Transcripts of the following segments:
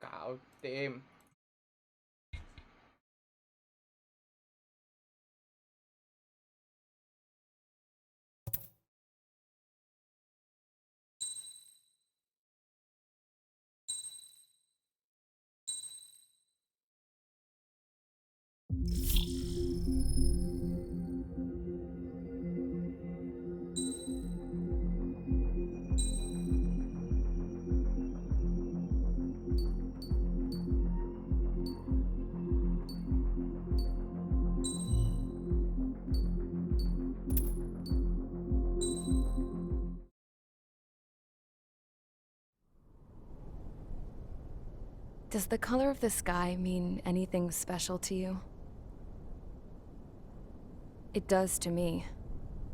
cạo tiệm. Does the color of the sky mean anything special to you? It does to me.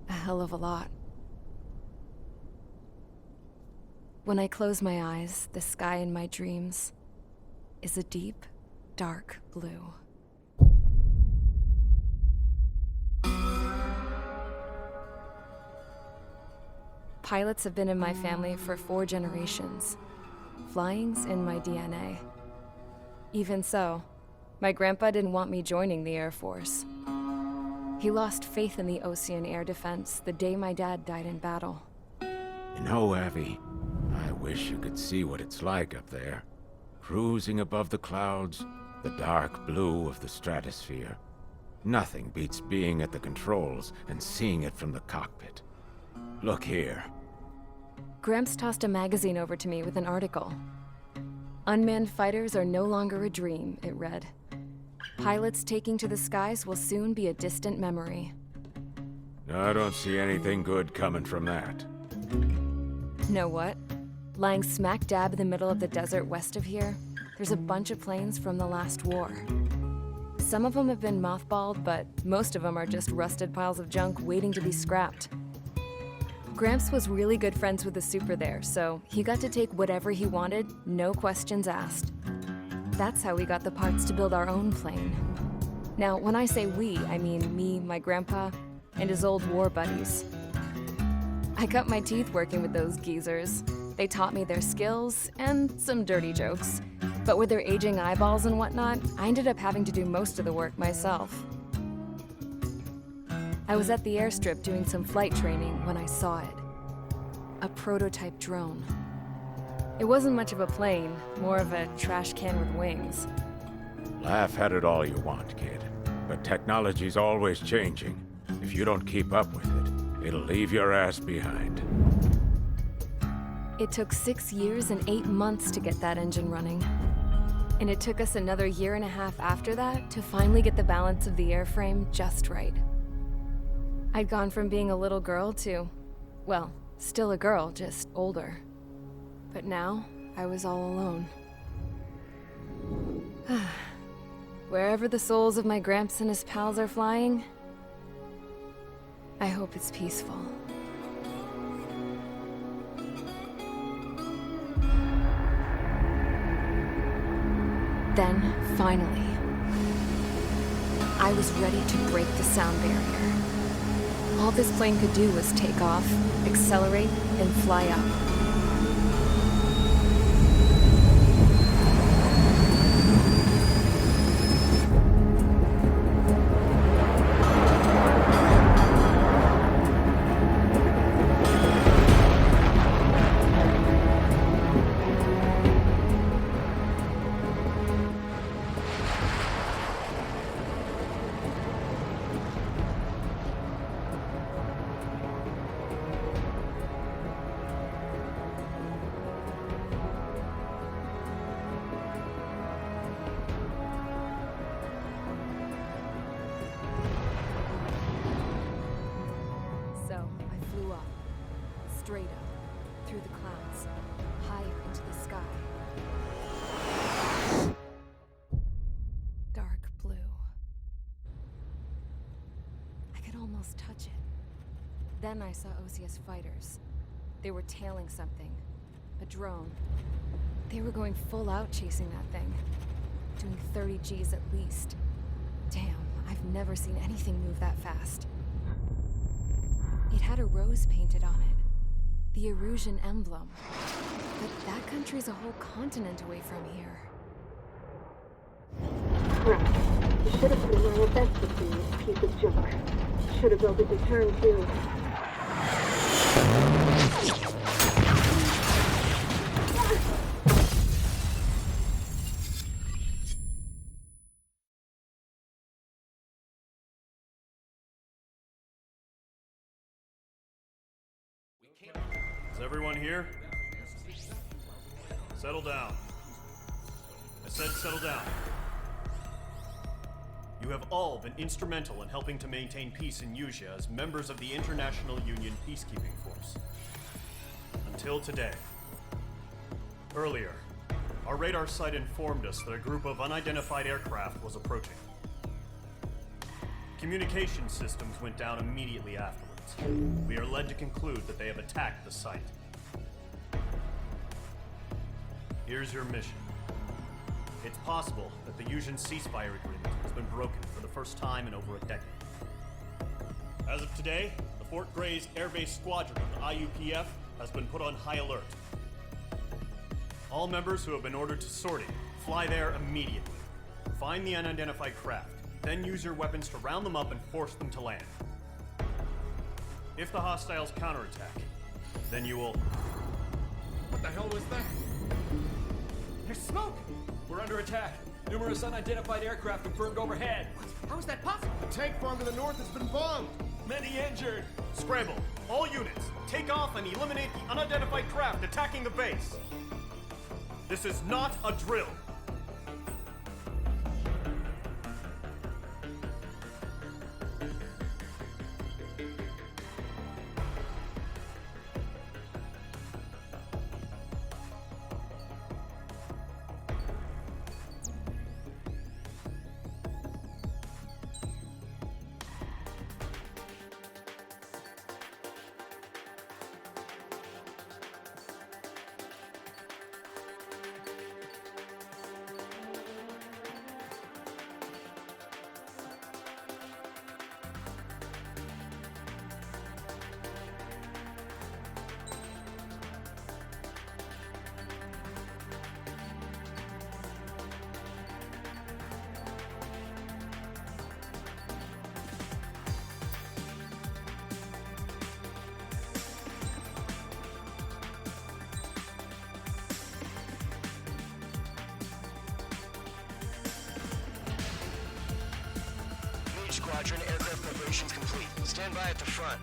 A hell of a lot. When I close my eyes, the sky in my dreams is a deep, dark blue. Pilots have been in my family for 4 generations. Flying's in my DNA. Even so, my grandpa didn't want me joining the Air Force. He lost faith in the Ocean Air Defense the day my dad died in battle. You know, Abby, I wish you could see what it's like up there. Cruising above the clouds, the dark blue of the stratosphere. Nothing beats being at the controls and seeing it from the cockpit. Look here. Gramps tossed a magazine over to me with an article. Unmanned fighters are no longer a dream, it read. Pilots taking to the skies will soon be a distant memory. I don't see anything good coming from that. Know what? Lying smack dab in the middle of the desert west of here, there's a bunch of planes from the last war. Some of them have been mothballed, but most of them are just rusted piles of junk waiting to be scrapped. Gramps was really good friends with the super there, so he got to take whatever he wanted, no questions asked. That's how we got the parts to build our own plane. Now, when I say we, I mean me, my grandpa, and his old war buddies. I cut my teeth working with those geezers. They taught me their skills and some dirty jokes. But with their aging eyeballs and whatnot, I ended up having to do most of the work myself. I was at the airstrip doing some flight training when I saw it. A prototype drone. It wasn't much of a plane, more of a trash can with wings. Laugh at it all you want, kid. But technology's always changing. If you don't keep up with it, it'll leave your ass behind. It took 6 years and 8 months to get that engine running. And it took us another 1.5 years after that to finally get the balance of the airframe just right. I'd gone from being a little girl to, well, still a girl, just older. But now, I was all alone. Wherever the souls of my Gramps and his pals are flying, I hope it's peaceful. Then, finally, I was ready to break the sound barrier. All this plane could do was take off, accelerate, and fly up. Straight up, through the clouds, higher into the sky. Dark blue. I could almost touch it. Then I saw OCS fighters. They were tailing something. A drone. They were going full out chasing that thing. Doing 30 Gs at least. Damn, I've never seen anything move that fast. It had a rose painted on it. The Erusian emblem. But that country's a whole continent away from here. Crap. You should have put in my event with you, piece of junk. Should have built a deterrent too. Is everyone here? Settle down. I said settle down. You have all been instrumental in helping to maintain peace in Usea as members of the International Union Peacekeeping Force. Until today. Earlier, our radar site informed us that a group of unidentified aircraft was approaching. Communication systems went down immediately afterwards. We are led to conclude that they have attacked the site. Here's your mission. It's possible that the Usean ceasefire agreement has been broken for the first time in over a decade. As of today, the Fort Gray's Air Base Squadron of the IUPF has been put on high alert. All members who have been ordered to sortie, fly there immediately. Find the unidentified craft, then use your weapons to round them up and force them to land. If the hostiles counterattack, then you will... What the hell was that? There's smoke! We're under attack. Numerous unidentified aircraft confirmed overhead. What? How is that possible? The tank farm to the north has been bombed! Many injured! Scramble! All units, take off and eliminate the unidentified craft attacking the base! This is not a drill! Squadron, aircraft preparations complete. Stand by at the front.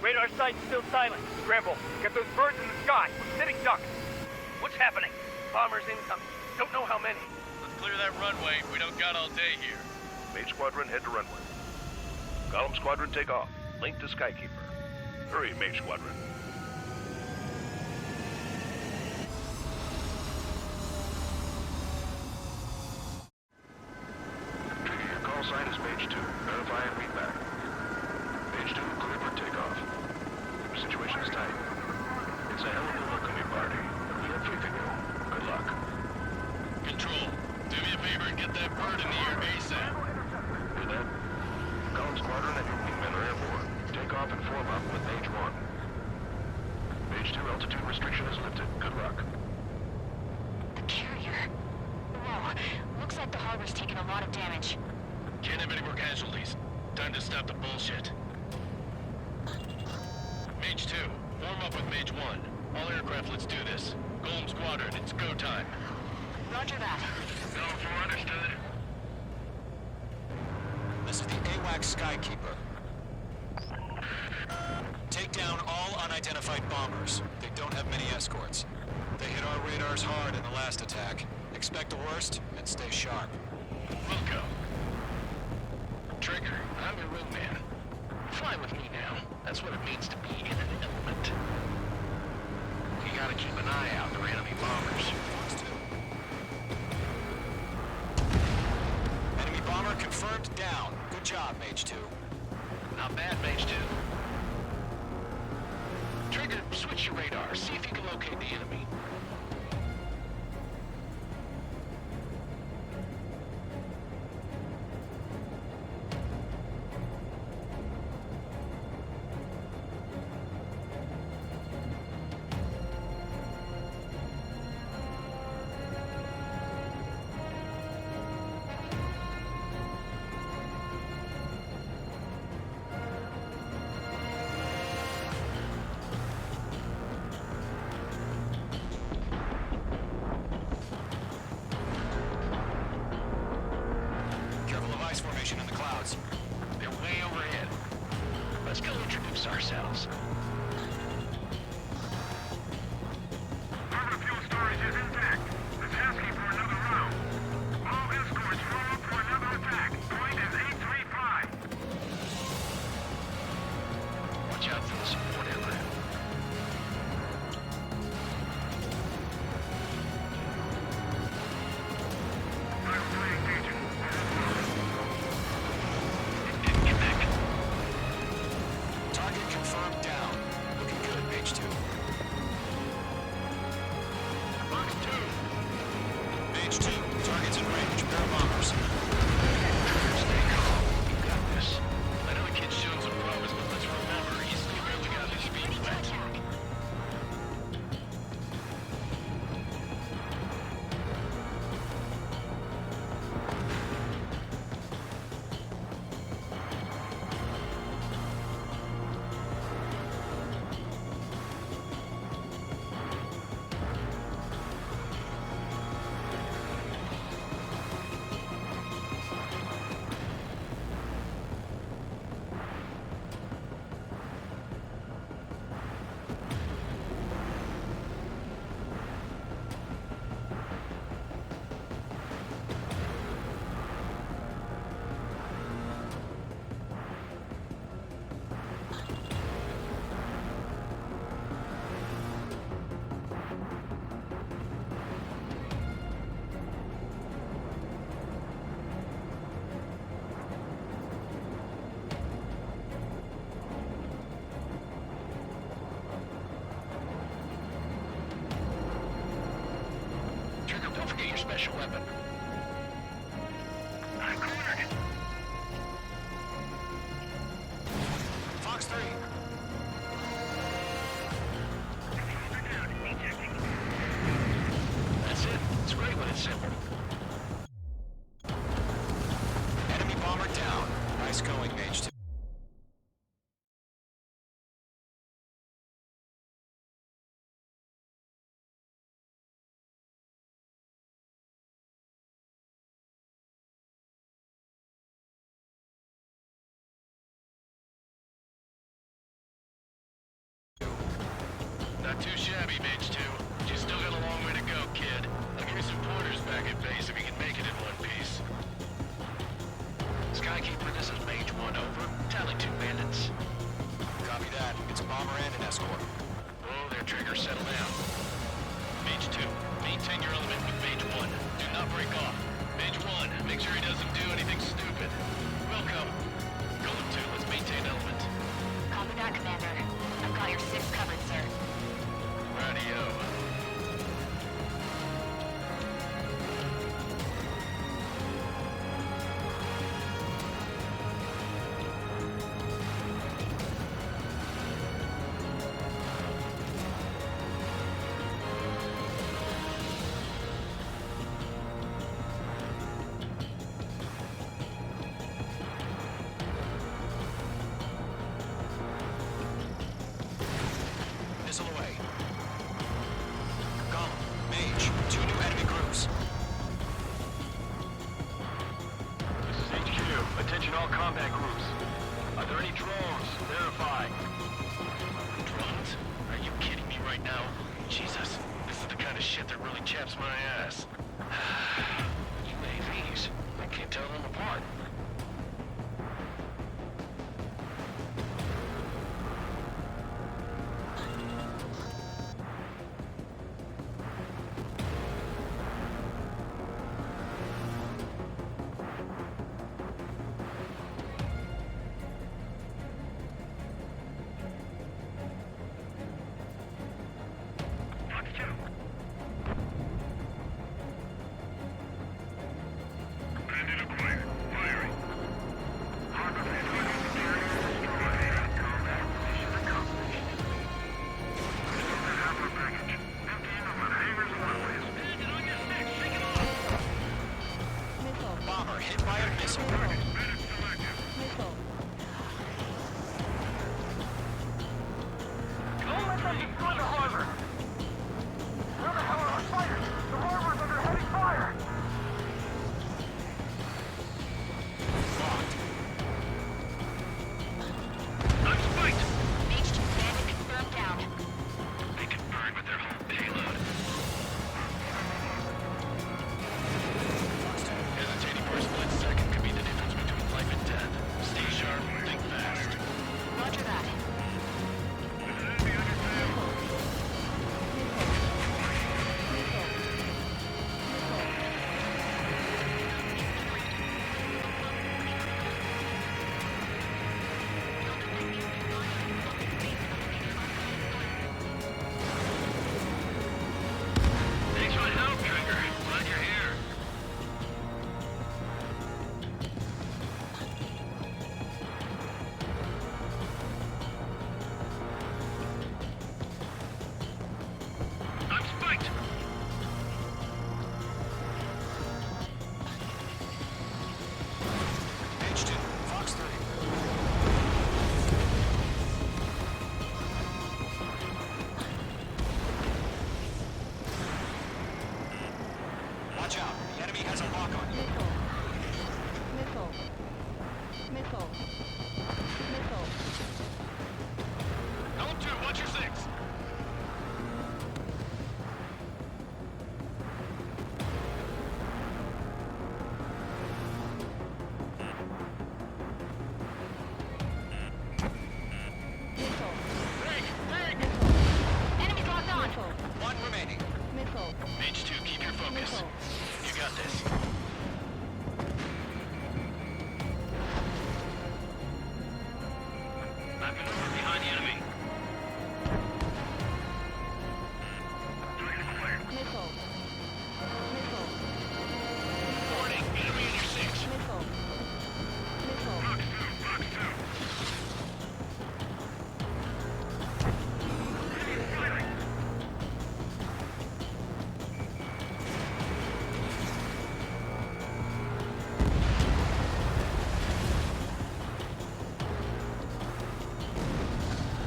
Radar site's still silent. Scramble. Get those birds in the sky. We're sitting ducks. What's happening? Bombers incoming. Don't know how many. Clear that runway. We don't got all day here. Mage Squadron, head to runway. Column Squadron, take off. Link to Skykeeper. Hurry, Mage Squadron. Trigger, your call sign is Mage 2. Verify and read back. Mage 2, clear for takeoff. Your situation is tight. It's a hell of a welcoming party. Feel free to go. Good luck. Control. Do me a favor and get that bird in the air ASAP. Hear that? Column Squadron and your wingmen are airborne. Take off and form up with Mage 1. Mage 2, altitude restriction is lifted. Good luck. The carrier. Whoa. Looks like the harbor's taken a lot of damage. Can't have any more casualties. Time to stop the bullshit. Mage 2, form up with Mage 1. All aircraft, let's do this. Golem Squadron, it's go time. Roger that. Go for understood. This is the AWACS Skykeeper. Take down all unidentified bombers. They don't have many escorts. They hit our radars hard in the last attack. Expect the worst and stay sharp. We'll go. Trigger, I'm your wingman. Fly with me now. That's what it means to be in an element. You gotta keep an eye out for enemy bombers. Enemy bomber confirmed down. Good job, Mage 2. Not bad, Mage 2. Trigger, switch your radar. See if you can locate the enemy. formation in the clouds. They're way overhead. Let's go introduce ourselves. Harbor fuel storage is intact. It's asking for another round. All escorts roll up for another attack. Point is 835. Watch out for the support aircraft. Target confirmed down. Looking good, Mage 2. Box 2. Mage 2, target's in range. Pair of bombers. Stay calm. You got this. I know the kid's shown some promise, but let's remember, he's barely got his feet wet. Trigger, don't forget your special weapon. I'm cornered. Fox 3. That's it. It's great when it's simple. Enemy bomber down. Nice going, Mage 2. Not too shabby, Mage 2. You still got a long way to go, kid. I'll give you some pointers back at base if you can make it in one piece. Skykeeper, this is Mage 1, over. Tally 2 bandits. Copy that. It's a bomber and an escort. Oh, their triggers settle down. Mage 2, maintain your element with Mage 1. Do not break off. Mage 1, make sure he doesn't do anything stupid. Welcome. Golem 2, let's maintain element. Copy that, Commander. I've got your 6 covered, sir. Radio. Missile away. Golem, Mage, 2 new enemy groups. This is HQ. Attention all combat groups. Are there any drones? Verify. Drones? Are you kidding me right now? Jesus, this is the kind of shit that really chaps my ass. UAVs? I can't tell them apart. lock on you. Missile. Missile. Missile. Column 2, watch your 6. Missile. Break! Break! Enemies locked on! Missile. One remaining. Missile. Mage 2, keep your focus. Missile. You got this. I've been over behind the enemy. Missile. Missile. Warning, enemy in your 6. Missile. Missile.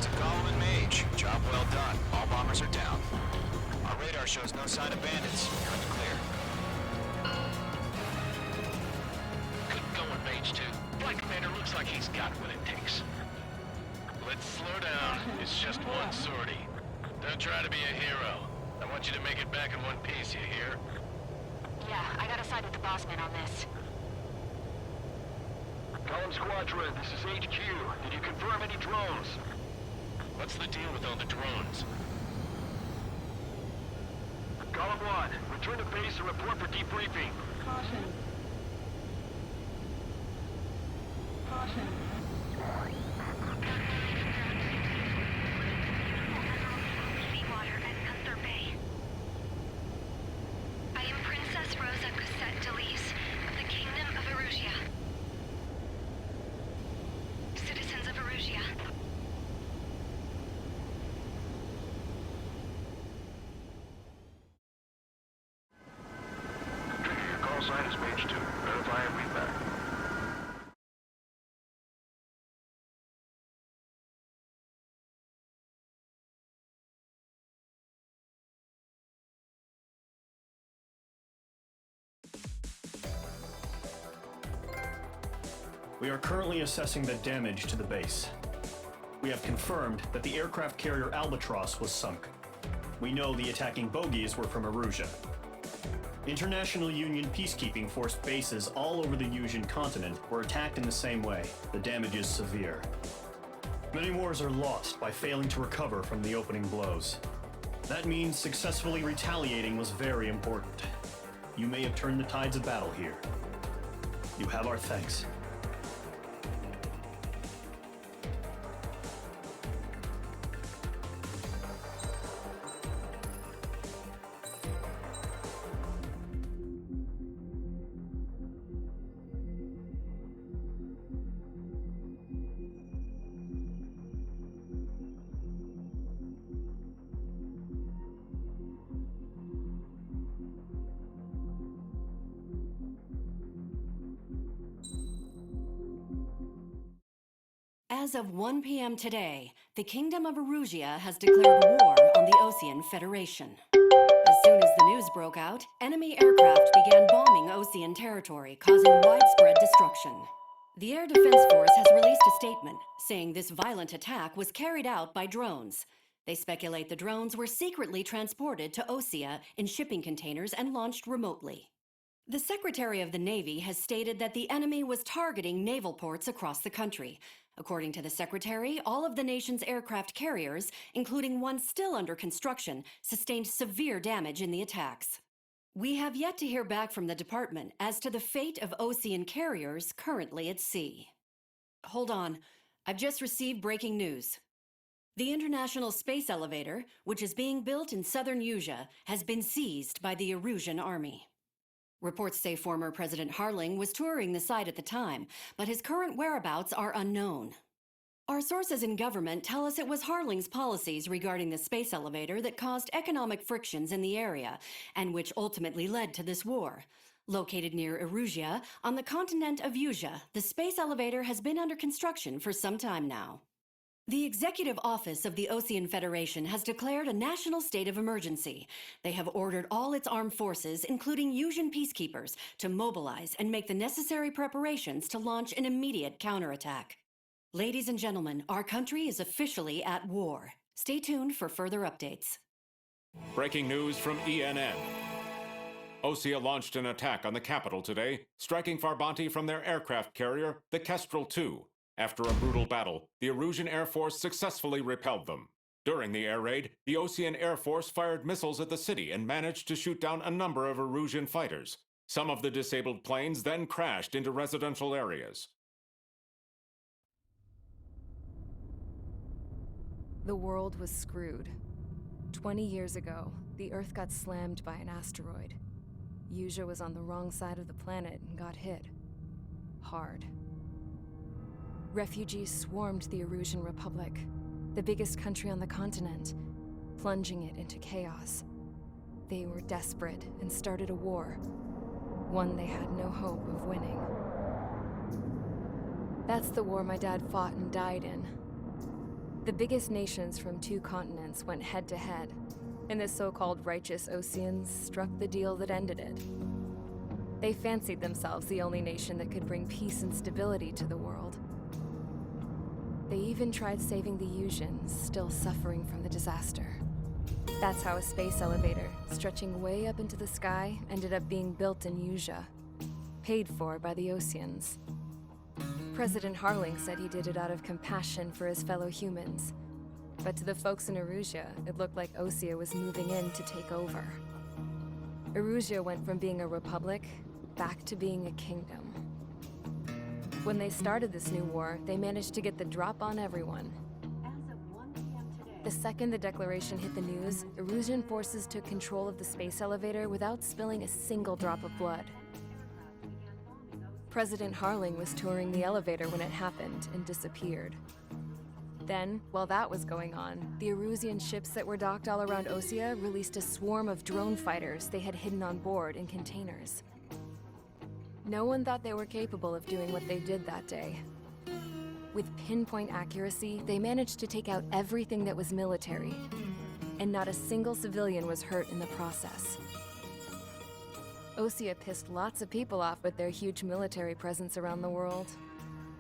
To Column and Mage, job well done. All bombers are down. Our radar shows no sign of bandits. You're in the clear. Good going, Mage 2. Flight Commander looks like he's got what it takes. Let's slow down. It's just one sortie. Don't try to be a hero. I want you to make it back in one piece, you hear? Yeah, I gotta side with the boss man on this. Column Squadron, this is HQ. Did you confirm any drones? What's the deal with all the drones? Column 1, return to base and report for debriefing. Caution. Caution. Seawater at Gunther Bay. I am Princess Rosa Cosette Delise of the Kingdom of Erusia. Citizens of Erusia. Trigger, your call sign is Mage 2. Verify and read back. We are currently assessing the damage to the base. We have confirmed that the aircraft carrier Albatross was sunk. We know the attacking bogies were from Erusia. International Union peacekeeping force bases all over the Yusian continent were attacked in the same way. The damage is severe. Many wars are lost by failing to recover from the opening blows. That means successfully retaliating was very important. You may have turned the tides of battle here. You have our thanks. As of 1 p.m. today, the Kingdom of Erusia has declared war on the Osean Federation. As soon as the news broke out, enemy aircraft began bombing Osean territory, causing widespread destruction. The Air Defense Force has released a statement saying this violent attack was carried out by drones. They speculate the drones were secretly transported to Osea in shipping containers and launched remotely. The Secretary of the Navy has stated that the enemy was targeting naval ports across the country. According to the Secretary, all of the nation's aircraft carriers, including one still under construction, sustained severe damage in the attacks. We have yet to hear back from the department as to the fate of Osean carriers currently at sea. Hold on, I've just received breaking news. The International Space Elevator, which is being built in southern Yusia, has been seized by the Erusian army. Reports say former President Harling was touring the site at the time, but his current whereabouts are unknown. Our sources in government tell us it was Harling's policies regarding the space elevator that caused economic frictions in the area, and which ultimately led to this war. Located near Erusia, on the continent of Yusia, the space elevator has been under construction for some time now. The Executive Office of the Ocean Federation has declared a national state of emergency. They have ordered all its armed forces, including Yusian peacekeepers, to mobilize and make the necessary preparations to launch an immediate counterattack. Ladies and gentlemen, our country is officially at war. Stay tuned for further updates. Breaking news from ENN. Osea launched an attack on the capital today, striking Farbanti from their aircraft carrier, the Kestrel II. After a brutal battle, the Erusian Air Force successfully repelled them. During the air raid, the Ocean Air Force fired missiles at the city and managed to shoot down a number of Erusian fighters. Some of the disabled planes then crashed into residential areas. The world was screwed. 20 years ago, the Earth got slammed by an asteroid. Yusia was on the wrong side of the planet and got hit. Hard. Refugees swarmed the Erusian Republic, the biggest country on the continent, plunging it into chaos. They were desperate and started a war, one they had no hope of winning. That's the war my dad fought and died in. The biggest nations from 2 continents went head-to-head, and the so-called righteous Oceans struck the deal that ended it. They fancied themselves the only nation that could bring peace and stability to the world. They even tried saving the Yusians, still suffering from the disaster. That's how a space elevator, stretching way up into the sky, ended up being built in Yusia, paid for by the Oceans. President Harling said he did it out of compassion for his fellow humans. But to the folks in Erusia, it looked like Osea was moving in to take over. Erusia went from being a republic back to being a kingdom. When they started this new war, they managed to get the drop on everyone. The second the declaration hit the news, Erusian forces took control of the space elevator without spilling a single drop of blood. President Harling was touring the elevator when it happened and disappeared. Then, while that was going on, the Erusian ships that were docked all around Osea released a swarm of drone fighters they had hidden on board in containers. No one thought they were capable of doing what they did that day. With pinpoint accuracy, they managed to take out everything that was military, and not a single civilian was hurt in the process. Osea pissed lots of people off with their huge military presence around the world.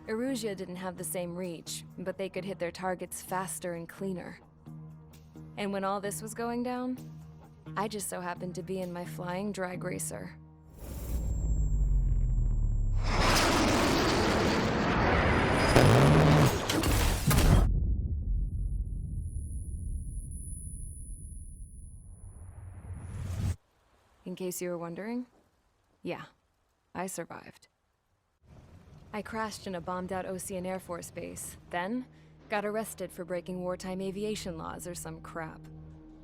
Erusia didn't have the same reach, but they could hit their targets faster and cleaner. And when all this was going down, I just so happened to be in my flying drag racer. In case you were wondering, yeah, I survived. I crashed in a bombed-out Ocean Air Force base, then got arrested for breaking wartime aviation laws or some crap.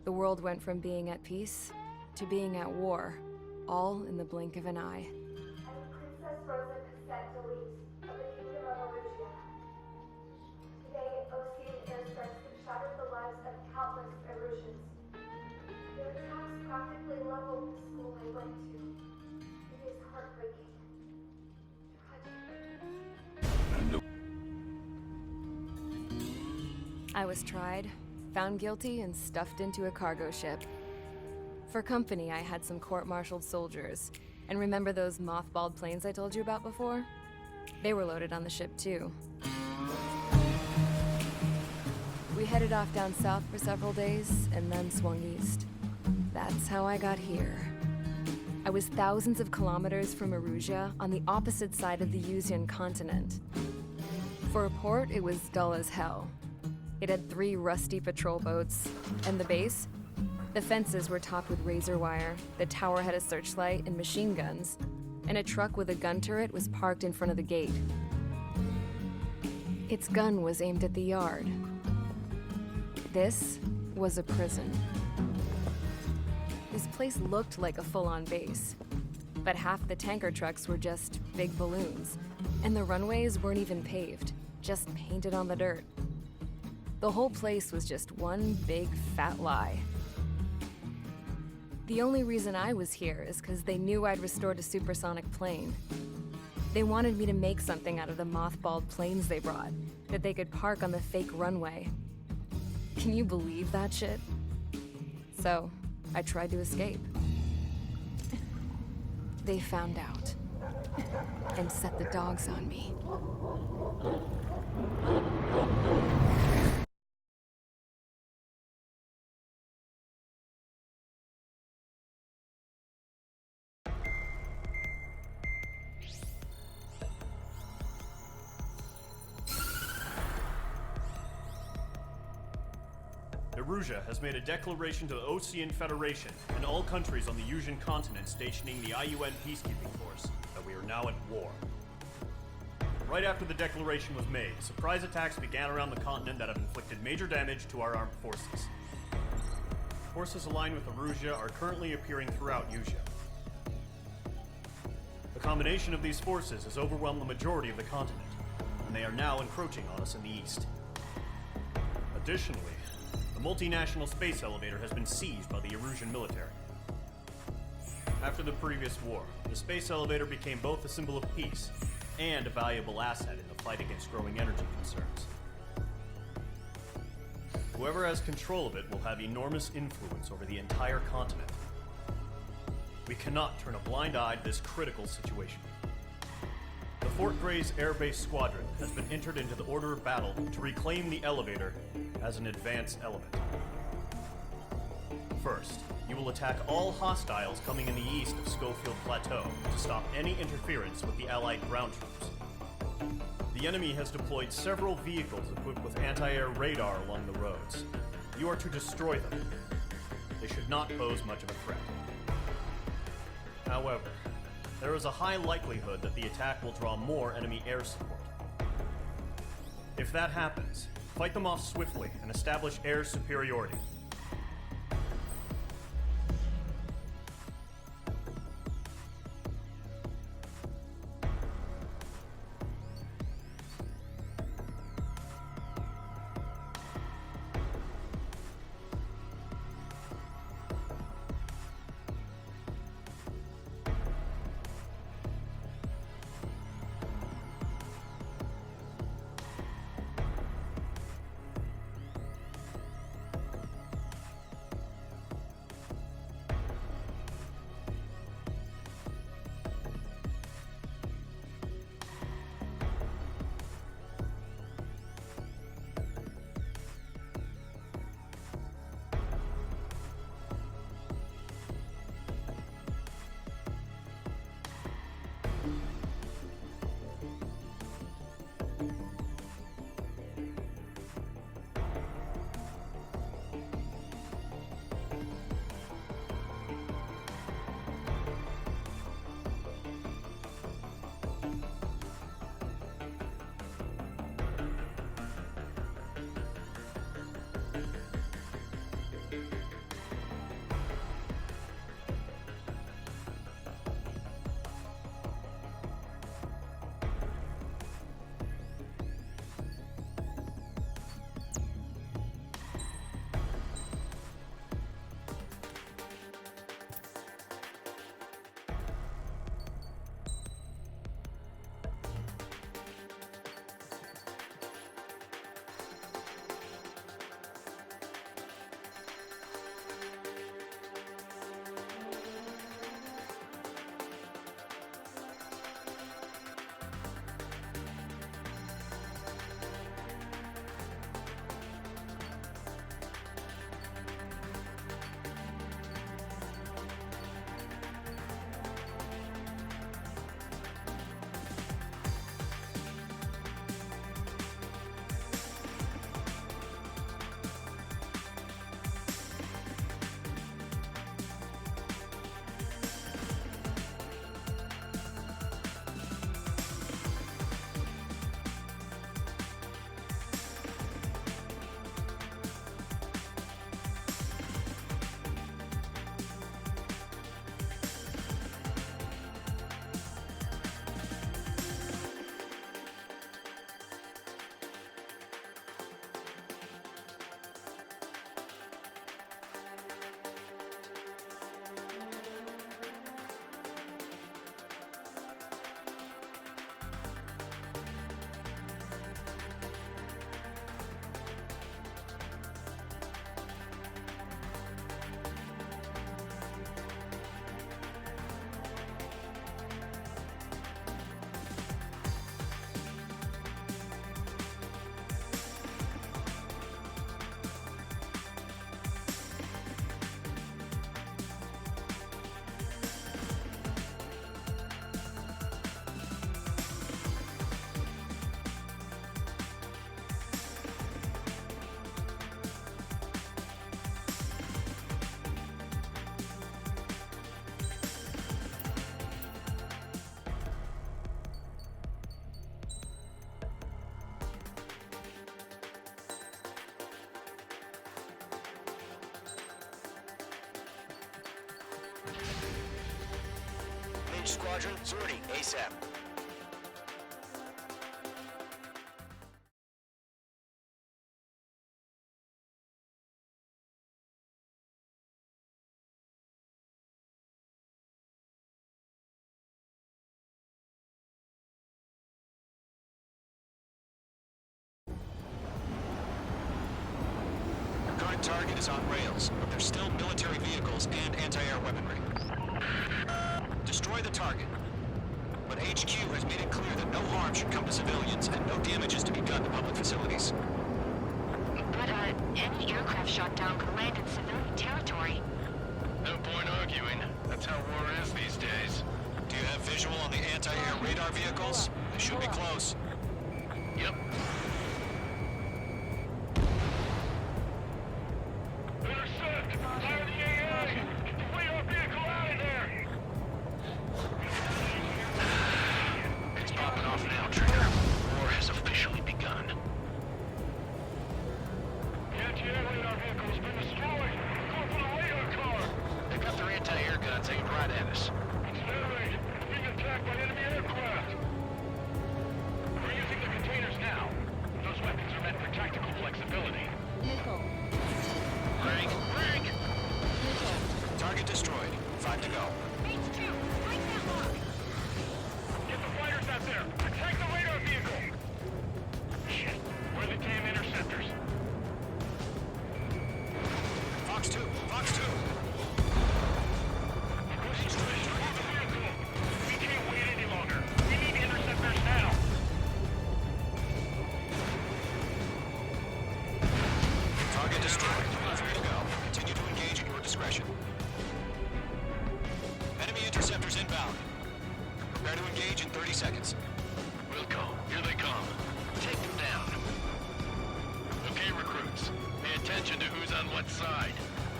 The world went from being at peace to being at war, all in the blink of an eye. Princess Rosa Cassette Delete of the Kingdom of Erusia. Today, Ocean airstrikes have shattered the lives of countless Erusians. Their attacks practically leveled the school I went to. It is heartbreaking. I was tried, found guilty, and stuffed into a cargo ship. For company, I had some court-martialed soldiers. And remember those mothballed planes I told you about before? They were loaded on the ship, too. We headed off down south for several days, and then swung east. That's how I got here. I was thousands of kilometers from Erusia, on the opposite side of the Yusian continent. For a port, it was dull as hell. It had 3 rusty patrol boats, and the base? The fences were topped with razor wire, the tower had a searchlight and machine guns, and a truck with a gun turret was parked in front of the gate. Its gun was aimed at the yard. This was a prison. This place looked like a full-on base, but half the tanker trucks were just big balloons, and the runways weren't even paved, just painted on the dirt. The whole place was just one big fat lie. The only reason I was here is because they knew I'd restored a supersonic plane. They wanted me to make something out of the mothballed planes they brought, that they could park on the fake runway. Can you believe that shit? So, I tried to escape. They found out, and set the dogs on me. Erusia has made a declaration to the Ocean Federation and all countries on the Yusian continent stationing the IUN peacekeeping force that we are now at war. Right after the declaration was made, surprise attacks began around the continent that have inflicted major damage to our armed forces. Forces aligned with Erusia are currently appearing throughout Yusia. The combination of these forces has overwhelmed the majority of the continent, and they are now encroaching on us in the east. Additionally, the multinational space elevator has been seized by the Erusian military. After the previous war, the space elevator became both a symbol of peace and a valuable asset in the fight against growing energy concerns. Whoever has control of it will have enormous influence over the entire continent. We cannot turn a blind eye to this critical situation. The Fort Gray's Air Base Squadron has been entered into the order of battle to reclaim the elevator as an advanced element. First, you will attack all hostiles coming in the east of Schofield Plateau to stop any interference with the Allied ground troops. The enemy has deployed several vehicles equipped with anti-air radar along the roads. You are to destroy them. They should not pose much of a threat. However, there is a high likelihood that the attack will draw more enemy air support. If that happens, fight them off swiftly and establish air superiority. Squadron, sortie ASAP. Current target is on rails, but there's still military vehicles and anti-air weaponry. Destroy the target. But HQ has made it clear that no harm should come to civilians and no damage is to be done to public facilities. But, any aircraft shot down could land in civilian territory. No point arguing. That's how war is these days. Do you have visual on the anti-air radar vehicles? They should be close. Yep. Intercept! Fire the AA! Get the radar vehicle out of there! It's popping off now, Trigger. War has officially begun. The anti-air radar vehicle has been destroyed! Go for the radar car! They've got their anti-air guns aimed right at us. Accelerate! Being attacked by enemy aircraft! We're using the containers now. Those weapons are meant for tactical flexibility. Rank! Rank! Target destroyed. 5 to go. H2, break that lock! Get the fighters out there! Attack the radar vehicle! Shit, where are the damn interceptors? Fox 2! Fox 2! We can't wait any longer. We need interceptors now. Target destroyed. 3 to go. Continue to engage at your discretion. Enemy interceptors inbound. Prepare to engage in 30 seconds. Wilco, here they come. Take them down. Okay, recruits. Pay attention to who's on what side.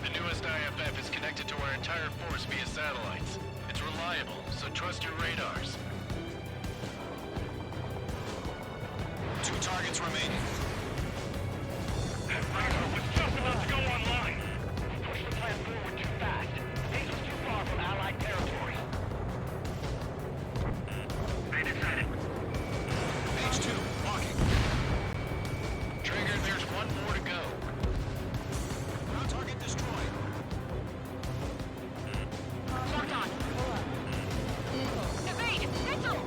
The newest IFF is connected to our entire force via satellites. It's reliable, so trust your radars. 2 targets remaining. That radar was just about to go online. We pushed the plan forward too fast. Things was too far from Allied territory. They decided. H2, walking. Trigger, there's one more to go. Ground target destroyed. Locked on. Evade! Missile!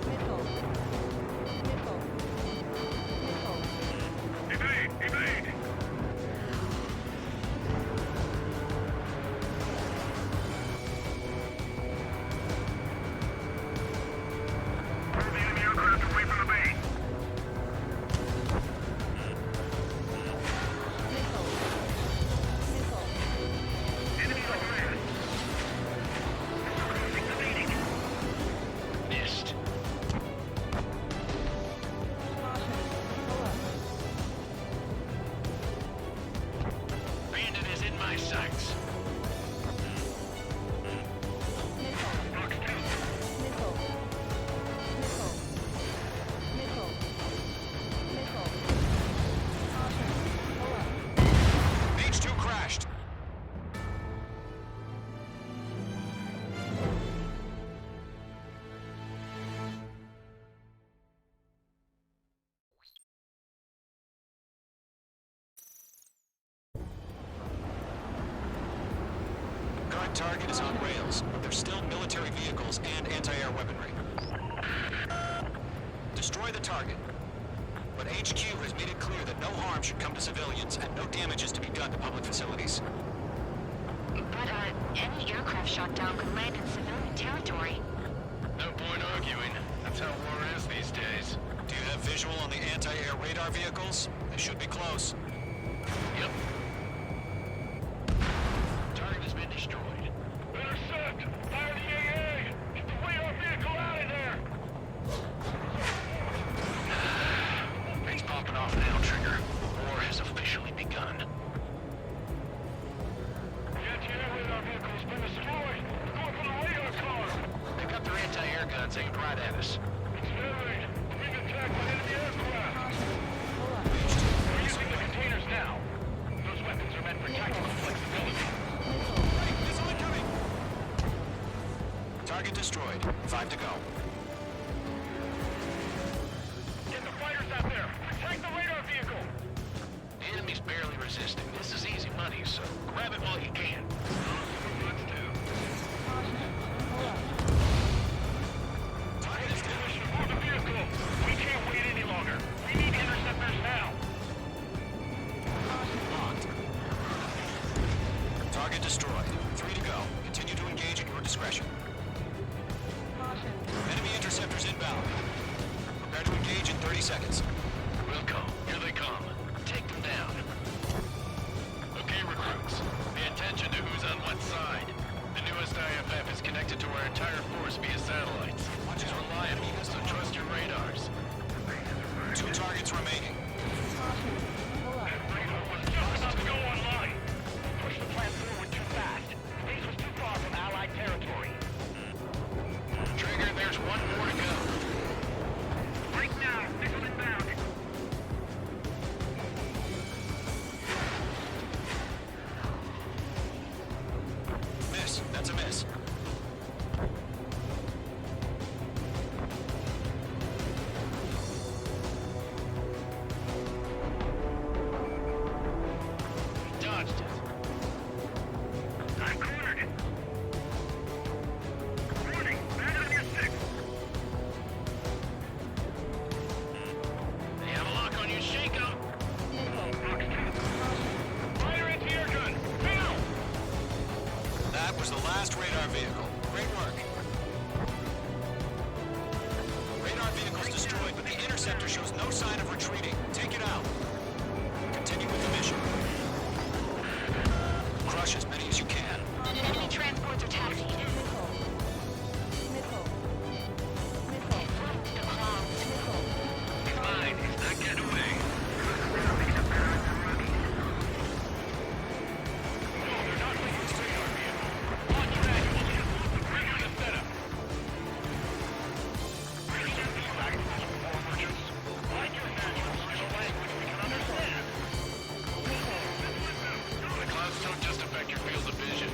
Evade! Evade! Move the enemy aircraft away from the base. Enemy overhead. Evading. Missed. Bandit is in my sights. Fox 2. H2 crashed. Current target is on rails, but there's still military vehicles and anti-air weaponry. Destroy the target. But HQ has made it clear that no harm should come to civilians and no damage is to be done to public facilities. But, any aircraft shot down could land in civilian territory. No point arguing. That's how war is these days. Do you have visual on the anti-air radar vehicles? They should be close. Yep. Target has been destroyed. Intercept! Fire the AA! Get the radar vehicle out of there! It's popping off now, Trigger. War has officially begun. The anti-air radar vehicle has been destroyed! We're going for the radar car! They've got their anti-air guns aimed right at us. Accelerate! Being attacked by enemy aircraft! We're using the containers now. Those weapons are meant for tactical flexibility. Target destroyed. 5 to go. Get the fighters out there! Protect the radar vehicle! The enemy's barely resisting. This is easy money, so grab it while you can. Let's do. Move the vehicle! We can't wait any longer. We need interceptors now. Locked. Target destroyed. 3 to go. Continue to engage at your discretion. Enemy interceptors inbound. Prepare to engage in 30 seconds. Wilco, here they come. Take them down. Okay, recruits. Pay attention to who's on what side. The newest IFF is connected to our entire force via satellites. Which is reliable, so trust your radars. 2 targets remaining. Radar was just about to go online. Push the plan forward too fast. Base was too far from Allied territory. Trigger, there's one more to go. Right now, missile inbound. Miss. That's a miss. Dodged it. I cornered it. Warning, man on your 6. They have a lock on you, shake 'em. Fire anti-air gun, now! That was the last radar vehicle. Great work. Radar vehicle's destroyed, but the interceptor shows no sign of retreating. Take it out. Continue with the mission. Crush as many as you can. Enemy transports are taxiing. It's mine. It's not getting away. No, they're not leaving the radar vehicle. Launch your manuals. Review the setup. Understand these packages before purchase. Like your manuals in a language we can understand. The clouds don't just affect your field of vision.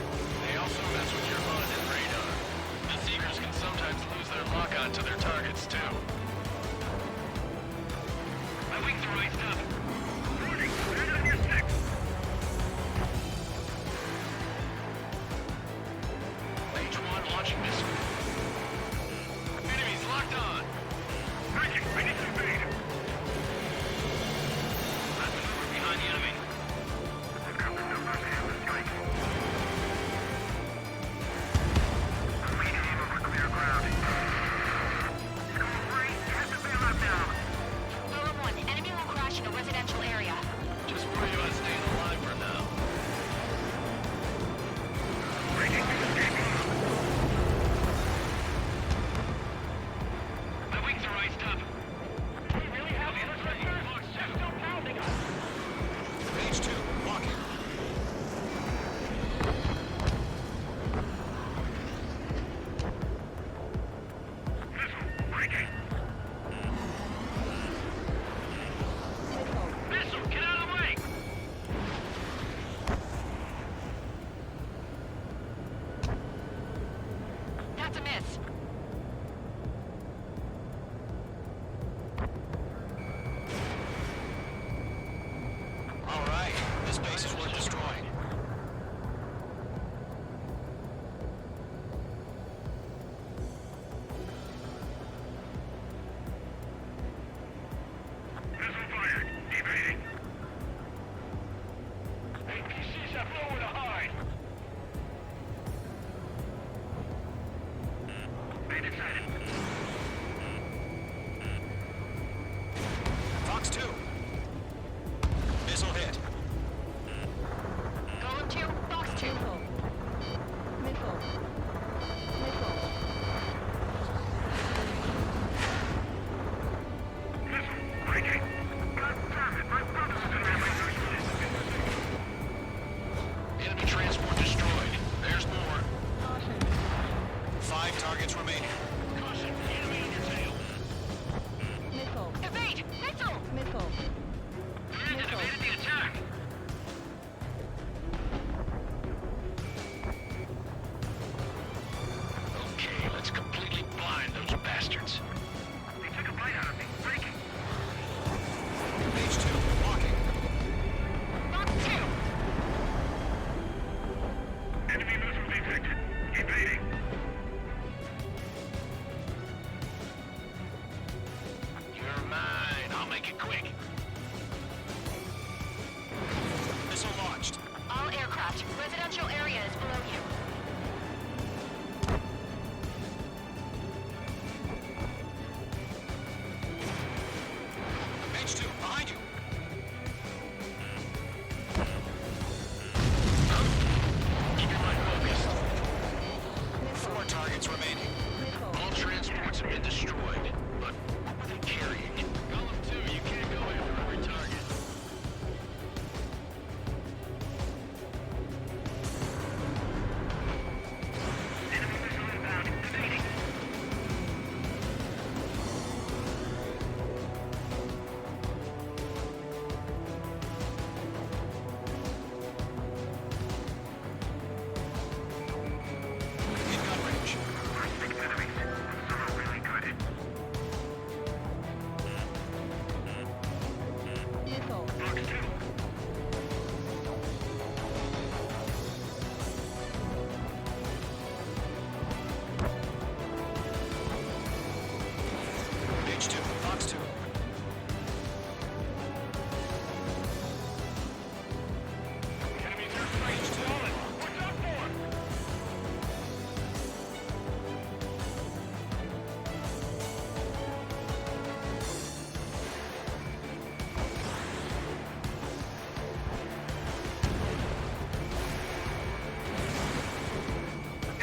They also mess with your HUD and radar. The Seekers can sometimes lose their lock-on to their targets, too. My wings are raised up. Warning, man on your 6. H1 launching missile. Enemies locked on. Bridget, I need some aid. I'm maneuvering behind the enemy. Clear ground. It's going Mage 2, Fox 2. Enemy's airstrike's falling. What's up for?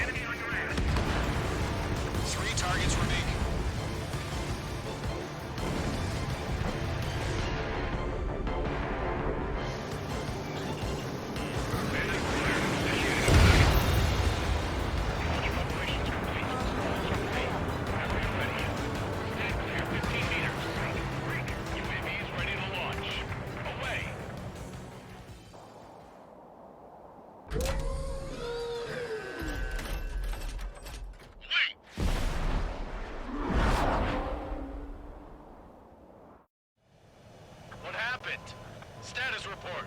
Enemy on your ass. 3 targets remaining. Operations complete. Area ready. Stand clear 15 meters. UAVs ready to launch. Away. What happened? Status report.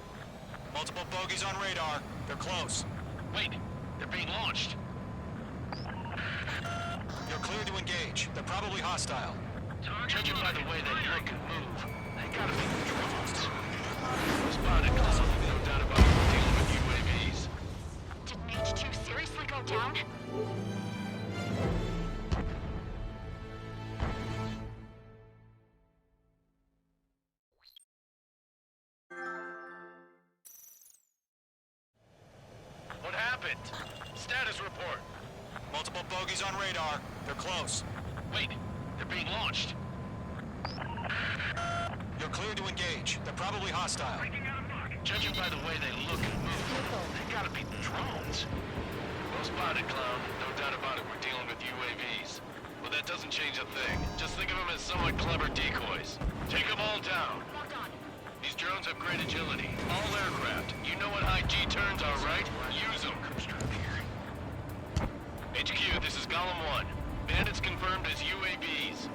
Multiple bogies on radar. They're close. Wait, they're being launched. You're clear to engage. They're probably hostile. Judging by the way they look and move, they gotta be drones. Spotted, no doubt about it. We're dealing with UAVs. Did Mage 2 seriously go down? What happened? Status report. Multiple bogies on radar. They're close. Wait, they're being launched. You're clear to engage. They're probably hostile. Judging by the way they look and move, they gotta be drones. Well spotted, clown. No doubt about it, we're dealing with UAVs. But that doesn't change a thing. Just think of them as somewhat clever decoys. Take them all down. These drones have great agility. All aircraft. You know what high G turns are, right? Use them. HQ, this is Golem 1. Bandits confirmed as UAVs.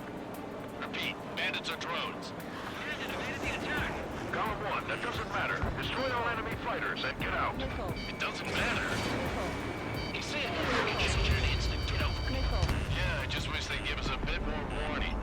Repeat, bandits are drones. Column 1, that doesn't matter. Destroy all enemy fighters and get out. It doesn't matter. He's saying it's an instant. Get over it. Yeah, I just wish they'd give us a bit more warning.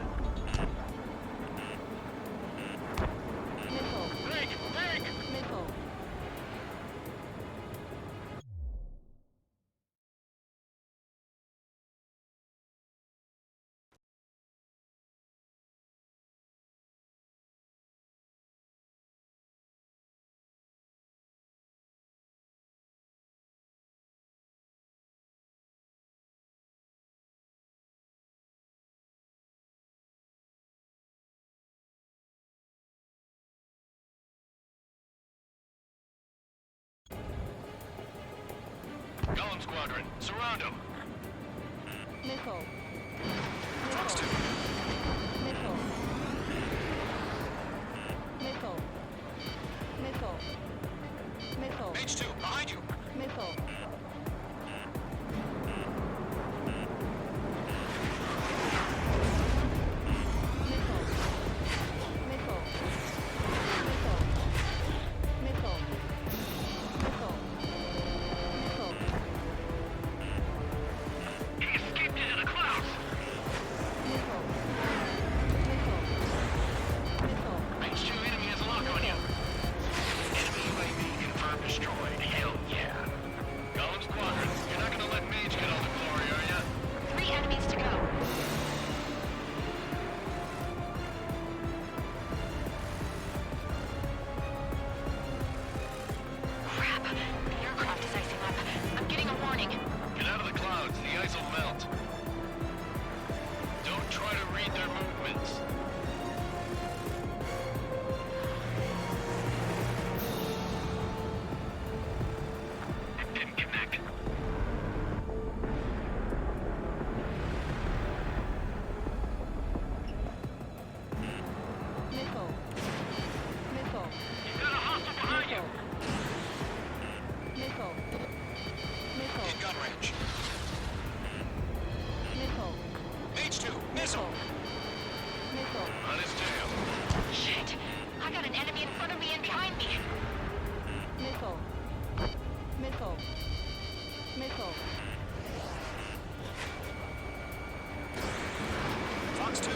Golem Squadron, surround them. Fox 2. Mage 2, behind you. He escaped into the clouds. Mage 2 enemy has a lock on you. Enemy UAV confirmed destroyed. Hell yeah. Golem Squadron, you're not gonna let Mage get all the glory, are ya? 3 enemies to go. Crap. The aircraft is icing up. I'm getting a warning. Get out of the clouds, the ice will melt. Don't try to read their movements. It didn't connect. You've got a hostile behind you. In gun range. Mage 2, missile. On his tail. Shit! I got an enemy in front of me and behind me. Fox 2.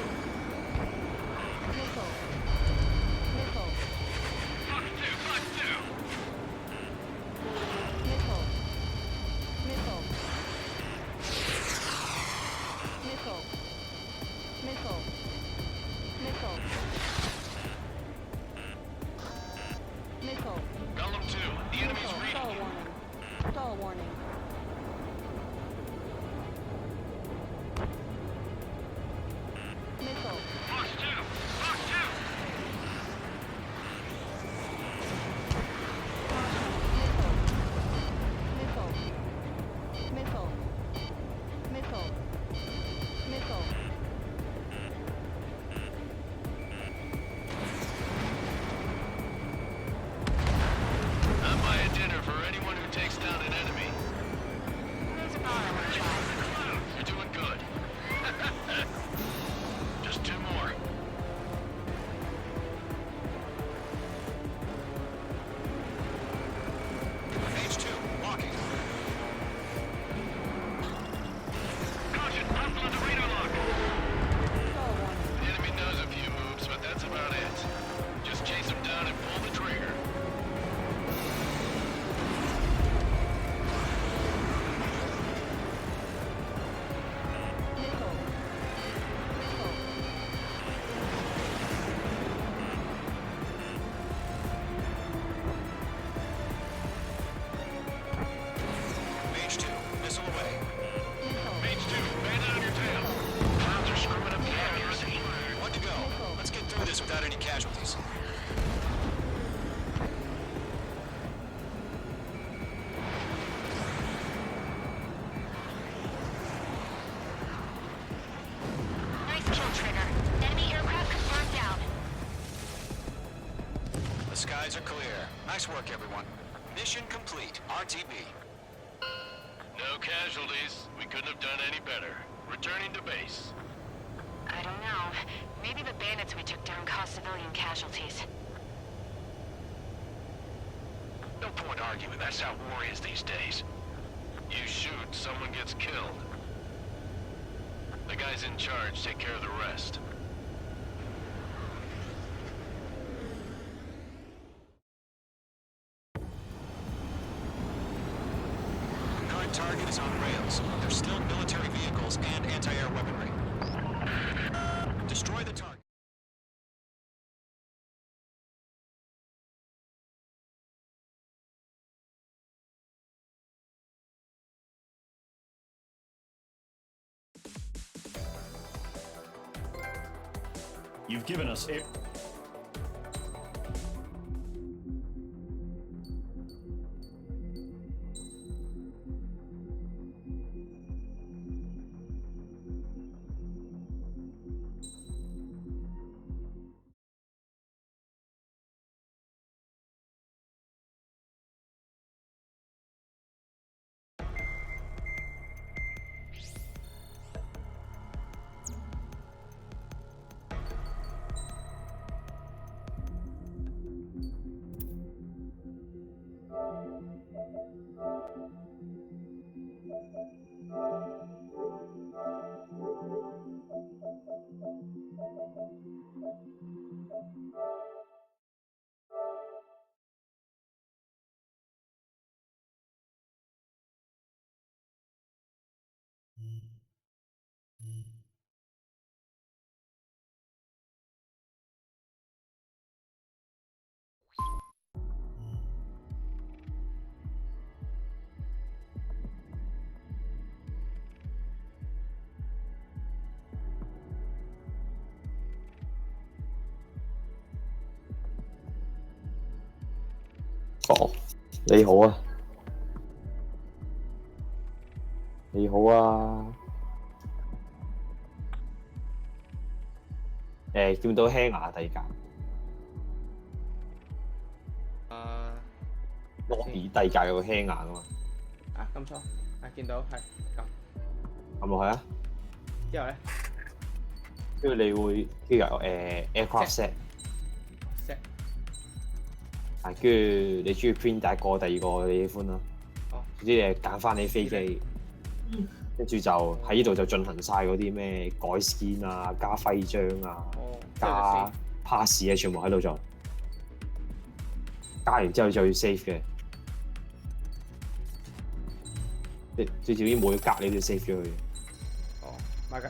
without any casualties. Nice kill, Trigger. Enemy aircraft confirmed down. The skies are clear. Nice work, everyone. Mission complete. RTB. No casualties. We couldn't have done any better. Returning to base. I don't know. Maybe the bandits we took down caused civilian casualties. No point arguing. That's how war is these days. You shoot, someone gets killed. The guys in charge take care of the rest. Current target is on rails. There's still military vehicles and anti-air weaponry. Destroy the target. You've given us air.哦，你好啊，你好啊，見唔到輕牙第二格，落耳第二格有個輕牙噶嘛？撳錯，見到係撳落去啊！之後咧，跟住你會跟住有aircraft set。跟住你中意 print 第一個、第二個你喜歡啦。總之你揀翻你飛機，跟住就喺呢度就進行晒嗰啲咩改 skin 啊、加徽章啊、加 pass 啊，全部喺度做。加完之後就要 save 嘅。最少啲每格你都要 save 咗佢。買個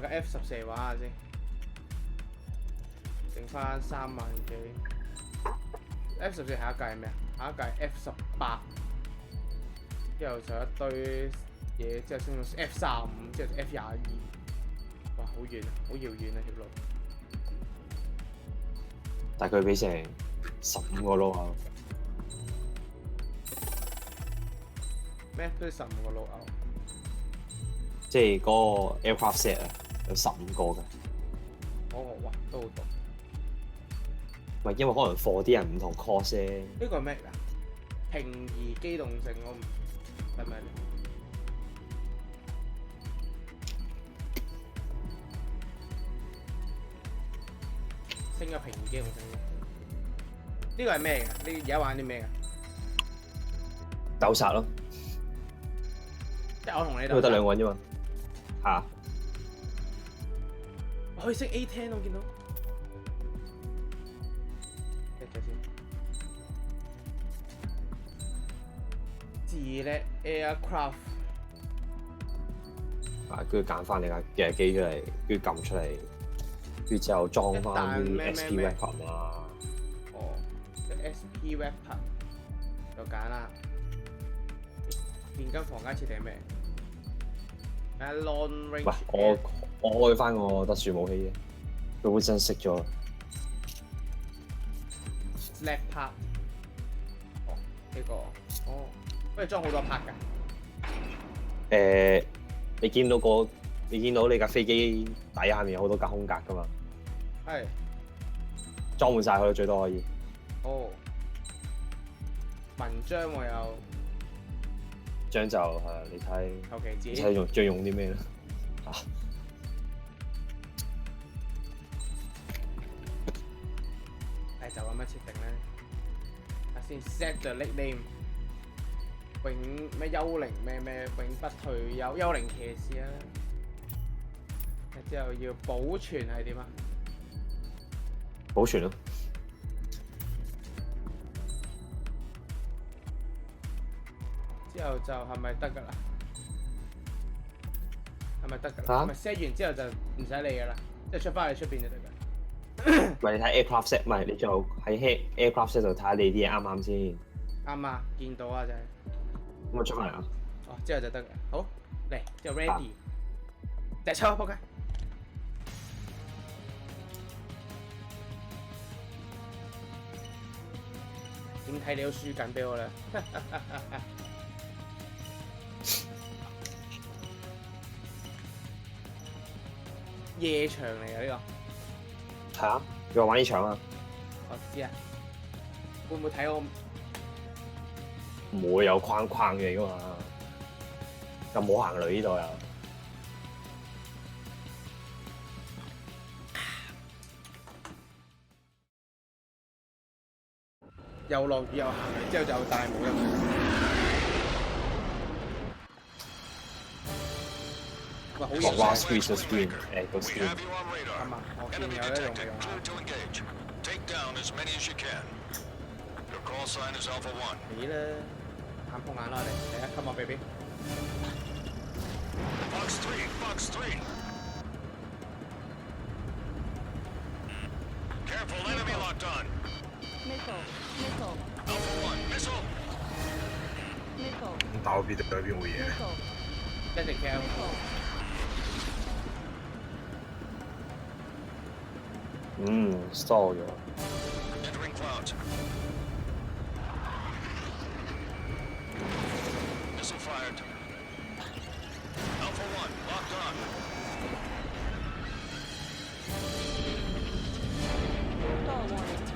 F14玩下先，剩翻3萬幾。F14下一屆係咩啊？下一屆 F18，之後就一堆嘢，之後升到 F35，之後就 F22。哇，好遠啊，好遙遠啊條路。大概俾成15個撈口。咩？都15個撈口。即係嗰個 aircraft set 啊，有15個㗎。哇，都好多。唔係因為可能貨啲人唔同 course 咧。呢個係咩㗎？平移機動性我唔係咪？升咗平移機動性。呢個係咩㗎？你而家玩啲咩㗎？鬥殺咯。即係我同你鬥。因為得2個人啫嘛。嚇！我可以升 A10，我見到。自力 aircraft 跟住揀翻你架機出嚟，跟住撳出嚟，跟住之後裝翻啲 SP weapon 啊。SP weapon 就揀啦。現今房間設定係咩？long range。喂，我開翻個特殊武器啫，佢本身熄咗。select part。哦，呢個哦，不如裝好多 part 㗎。你見到你架飛機底下面有好多格空格㗎嘛？係。裝滿晒佢最多可以。哦。文章我有。章就係你睇。求其自己。睇用啲咩咧？嚇。就咁樣設定咧。先 set the nickname。永咩幽靈咩永不退休幽靈騎士啊！之後要保存係點啊？保存咯。之後就係咪得㗎啦？係咪得㗎啦？係咪 set 完之後就唔使理㗎啦？即係出翻去出邊就得㗎。唔係你睇 aircraft set，唔係你最後喺 aircraft set 度睇下你啲嘢啱唔啱先。啱啊，見到啊，真係。咁我出翻嚟啊！哦，之後就得㗎。好，嚟之後 ready。隻抽仆街。點睇你都輸緊俾我啦！夜場嚟㗎呢個。係啊，你話玩呢場啊？我知啊。會唔會睇我？唔會有框嘅㗎嘛，又冇行雷呢度又。又落雨又行雷，之後就戴帽入去。哇，好型啊 ！Screen 誒個 screen。啱啊，我見有一樣係用。你啦，眼碰眼啦你，嚟啊 ，come on baby。Fox 3. Careful, enemy locked on. Missile. Alpha 1, missile. 咁打邊對邊會嘢？一直 cam。stall 咗。Entering clouds. Missile fired. Alpha 1, locked on.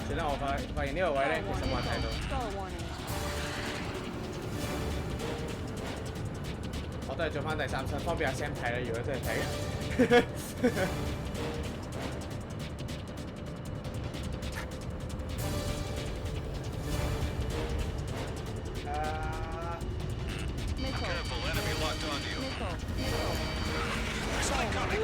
算啦，我發現呢個位咧，其實我睇到。我都係做翻第三身，方便阿 Sam 睇啦。如果真係睇嘅。Careful, enemy locked onto you. Missile coming.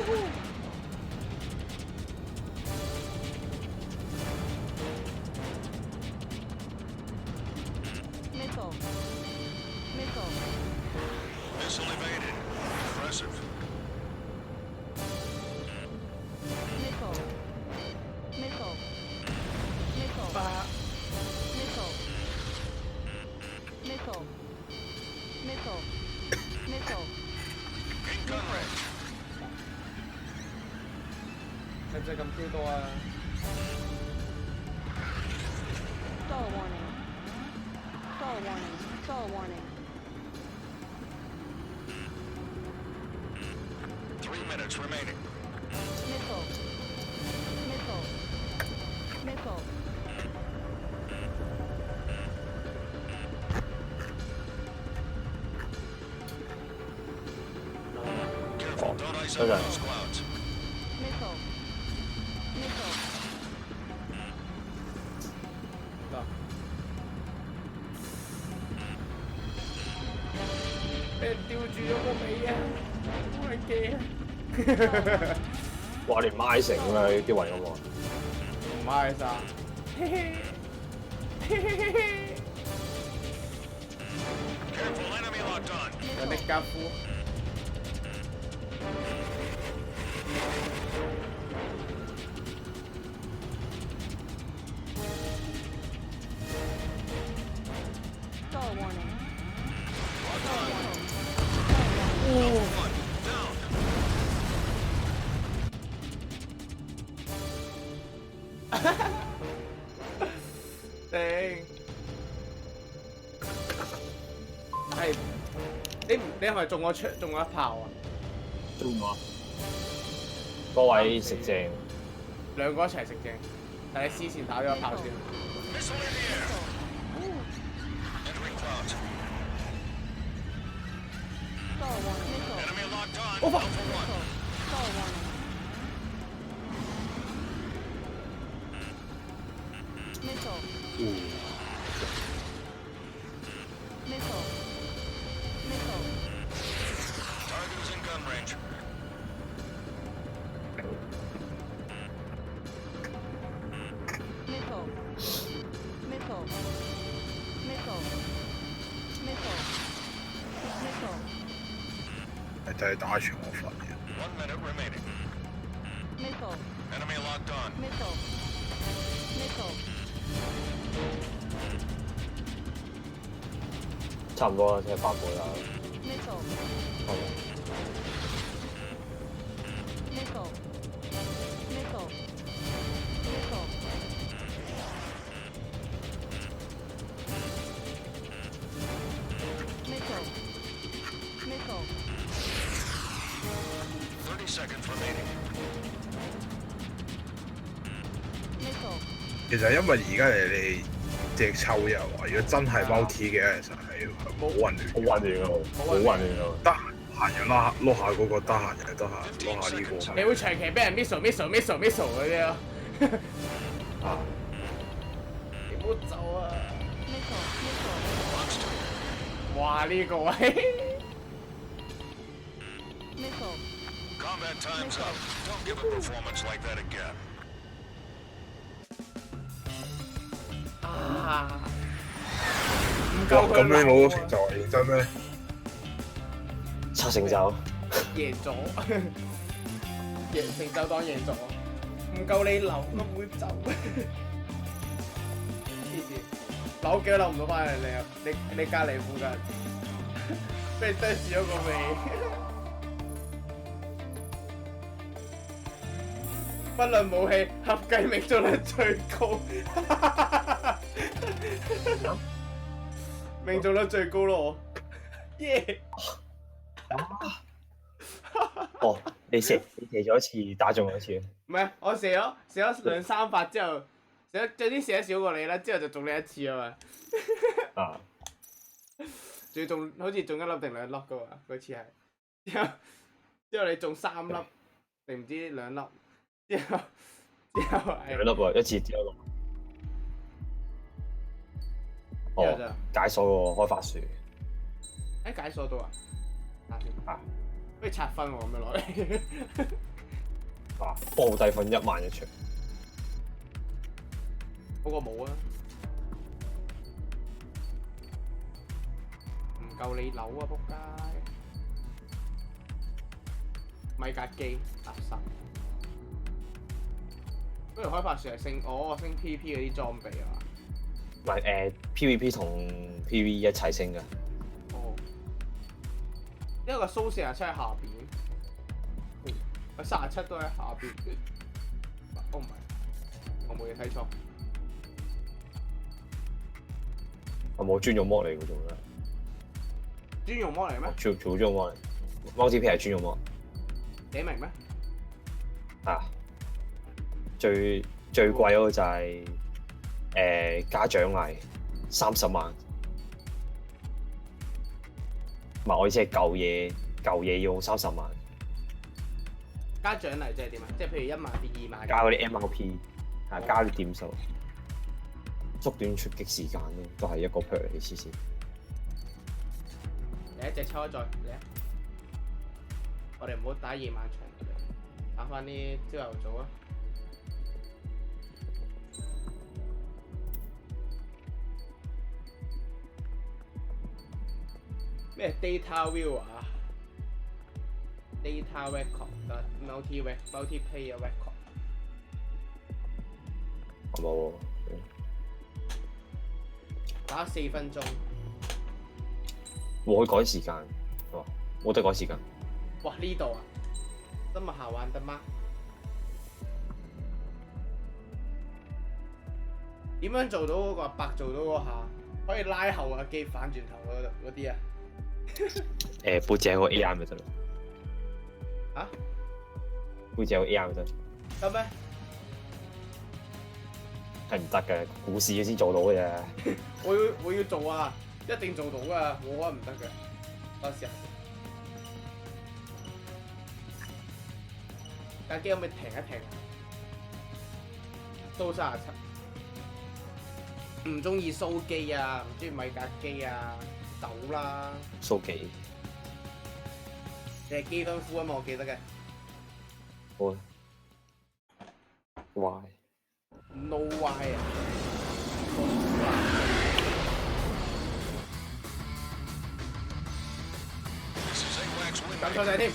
Missile evaded. Impressive. In gun range. 使唔使咁 Q 多啊？3 minutes remaining. Careful, don't ice up those clouds. Wow, 連麥成咁樣啲位咁喎。唔係晒。Careful, enemy locked on. 有啲加夫。頂！係你係咪中我一炮啊？中咗。嗰位食正。兩個一齊食正，但係你之前打咗一炮先。我發。就係打全我份嘅。差唔多啦，即係8個啦。其實因為而家你隻抽又話，如果真係multi嘅，其實係好混亂，好混亂啊！好混亂啊！得閒又攞下嗰個，得閒又得閒攞下呢個。你會長期俾人 missile 嗰啲咯。你唔好走啊！哇！呢個位。Combat time's up. Don't give a performance like that again. 唔夠佢。咁你冇成就認真咩？測成就。贏咗，成就當贏咗，唔夠你留，我唔會走。黐線，扭幾都扭唔到翻嚟你隔離附近，俾你啄住咗個尾。不論武器，合計命中率最高，命中率最高咯，耶！哦，你射咗一次，打中咗一次。唔係，我射咗2-3發之後，最啲射得少過你啦，之後就中你一次啊嘛。啊！仲要中，好似中1粒定2粒噶嘛？嗰次係，之後你中3粒定唔知2粒？之後係2粒喎，一次跌咗落。哦，解鎖個開發樹。解鎖到啊！啊！不如拆分喎，咁樣攞嚟。啊！幫好低分1萬一場。嗰個冇啊！唔夠你扭啊！仆街！米格機垃圾。不如開發樹係升 PP 嗰啲裝備啊嘛？唔係PVP 同 PVE 一齊升㗎。哦。因為個蘇47喺下邊，個37都喺下邊。哦唔係，我冇嘢睇錯。係冇專用 mod 嚟嗰種啦。專用 mod 嚟咩？做專用 mod。multi-player 係專用 mod。你明咩？啊！最貴嗰個就係加獎勵30萬，唔係我意思係舊嘢要30萬。加獎勵即係點啊？即係譬如1萬變2萬。加嗰啲 MRP，係加啲點數，縮短出擊時間咯，都係一個 per 嚟黐線。你一隻抽再嚟啊！我哋唔好打夜晚場，打翻啲朝頭早啊！咩 data view 啊 ？data record、multi player record。冇。打4分鐘。我可以改時間，冇得改時間。哇！呢度啊，這麼好玩的嗎？點樣做到嗰個阿伯做到嗰下，可以拉後架機反轉頭嗰啲啊？背脊有個 AI 咪得咯。嚇？背脊有 AI 咪得。得咩？係唔得嘅，故事先做到嘅啫。我要做啊！一定做到噶，冇可能唔得嘅。等我試下先。架機可唔可以停一停？蘇37，唔中意蘇機啊，唔中意米格機啊，走啦！蘇記。你係基分夫啊嘛，我記得嘅。好。Why？ No why 啊！咁錯晒添。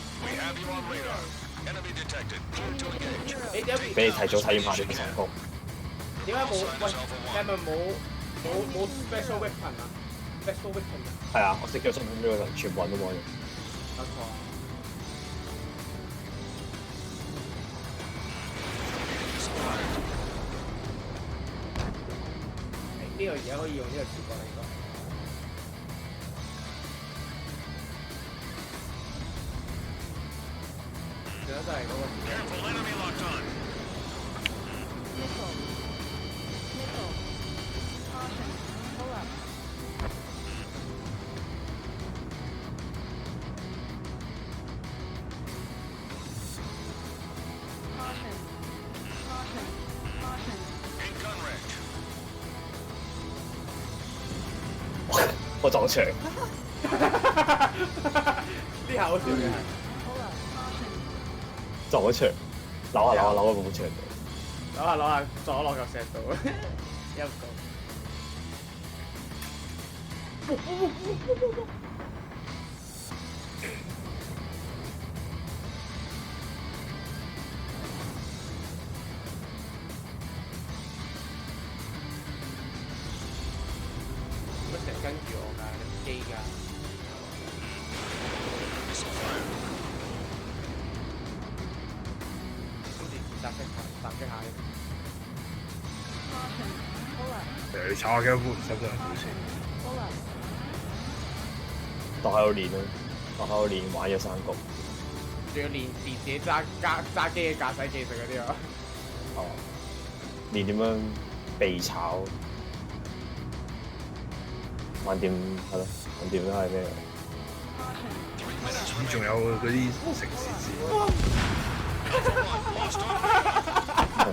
俾你提早體驗下呢個神曲。點解冇？喂，你係咪冇 special weapon 啊 ？special weapon 啊？係啊，我熄咗新款呢個人，全部人都冇用。冇錯。呢個而家可以用呢個視角嚟講。仲有就係嗰個。我撞牆。呢下好笑嘅係。撞咗牆，扭下嗰埲牆度。扭下撞落嚿石度，一個。乜成日跟住我㗎？你機㗎？襲擊下你炒下機會使唔使好先？當喺度練咯，當喺度練玩咗3局。仲要練自己揸機嘅駕駛技術嗰啲啊！哦，練點樣被炒，橫掂係咯，橫掂都係咩？仲有嗰啲城市字。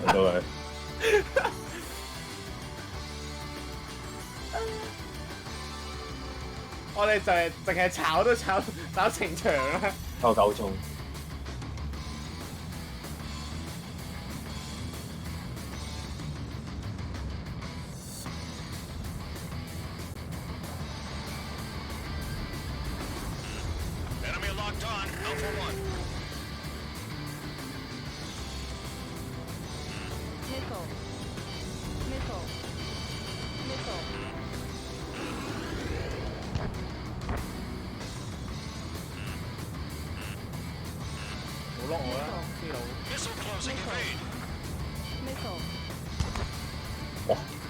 到佢。我哋就係淨係炒都炒成場啦。夠9鐘。冇落我啦，啲佬。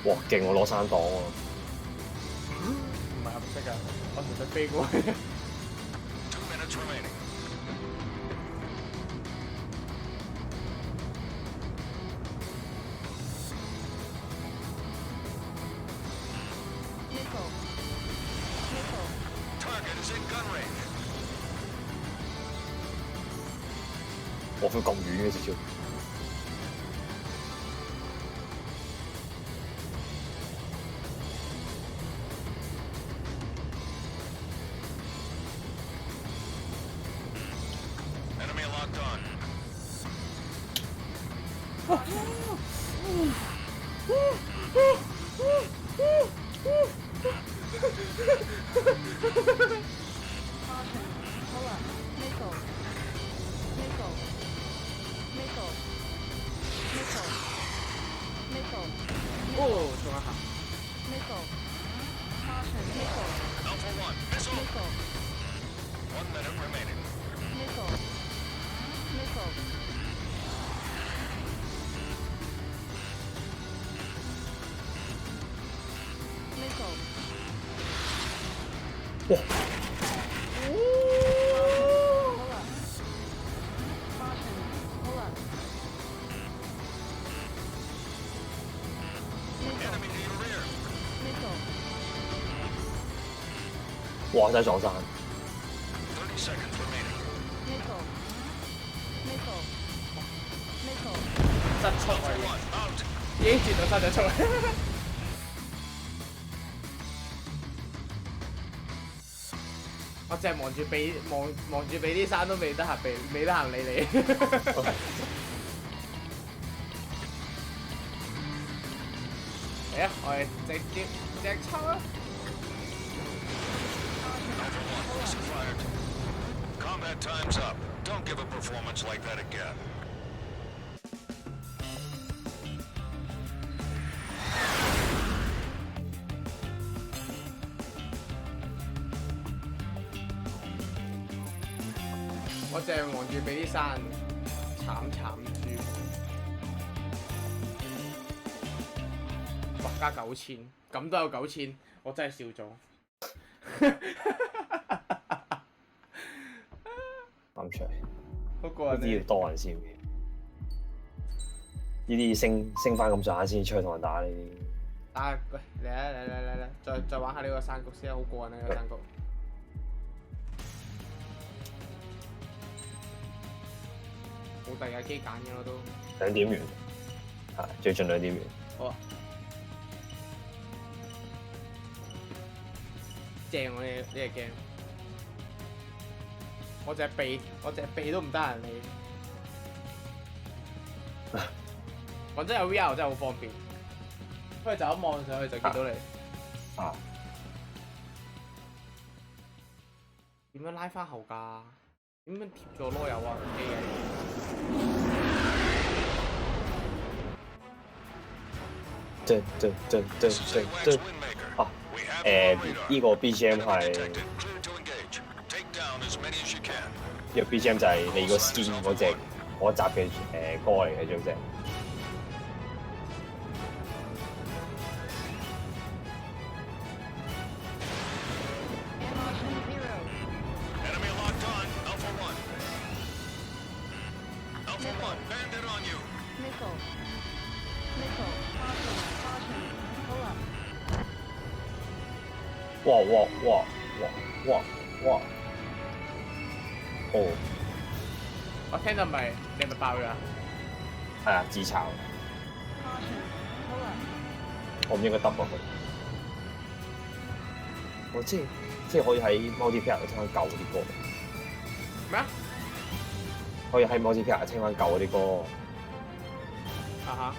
哇勁！我攞3檔喎。唔係合適啊，我純粹飛過去。我會咁遠嘅直接。哇！哇！真係撞山。失速啊！已經轉到失咗速。我淨係望住俾啲山都未得閒理你。嚟啊！我哋直接隻抽啊！Combat time's up. Don't give a performance like that again.我淨係望住俾啲山慘住，哇！加9000，咁都有9000，我真係笑咗。啱出嚟，不過呢啲要多人先，呢啲升翻咁上下先出去同人打呢啲。啊，喂，嚟，再玩下呢個山谷先，好過癮啊！呢個山谷。冇第二架機揀嘅我都。2點完，係最盡2點完。好啊。正我呢隻 game，我隻鼻都唔得閒理。講真有 VR 真係好方便，不過就一望上去就見到你。啊！點樣拉翻後㗎？點樣貼咗囉柚啊？機嘅。啊！呢個 BGM 係呢個 BGM 就係你個 skin 嗰集嘅歌嚟嘅，總之。哇！哦！我聽到你係咪爆㗎？係啊，自炒。我唔應該揼落去。我即係可以喺 multiplayer 聽翻舊嗰啲歌。咩啊？可以喺 multiplayer 聽翻舊嗰啲歌。啊哈。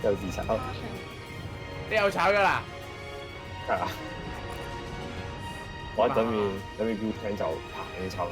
有自炒，你有炒㗎啦？係啊！我等住標聽就已經炒。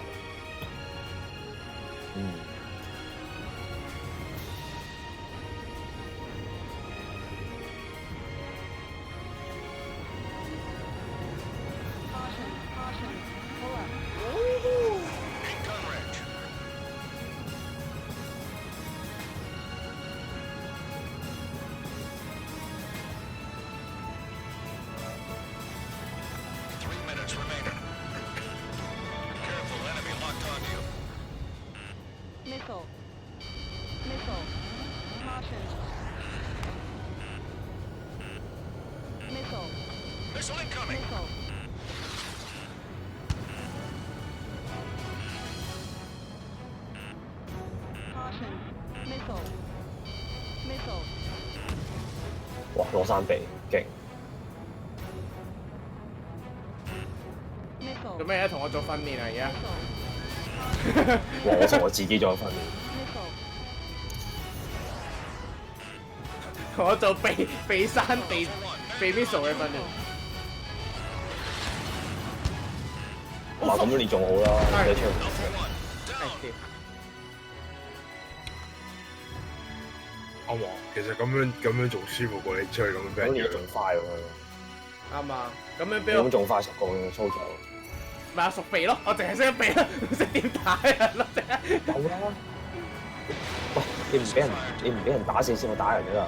哇！攞山鼻，勁！做咩同我做訓練啊？而家？我同我自己做訓練。我做避山避 missile 嘅訓練。哇，咁你仲好啦，唔使出。啱喎，其實咁樣仲舒服過你出去咁樣俾人養。咁仲快喎。啱啊，咁樣俾我。咁仲快熟過嘅操作。咪啊熟避咯，我淨係識得避啦，唔識點打人咯，淨係。有啦。喂，你唔俾人打死先，我打人㗎啦。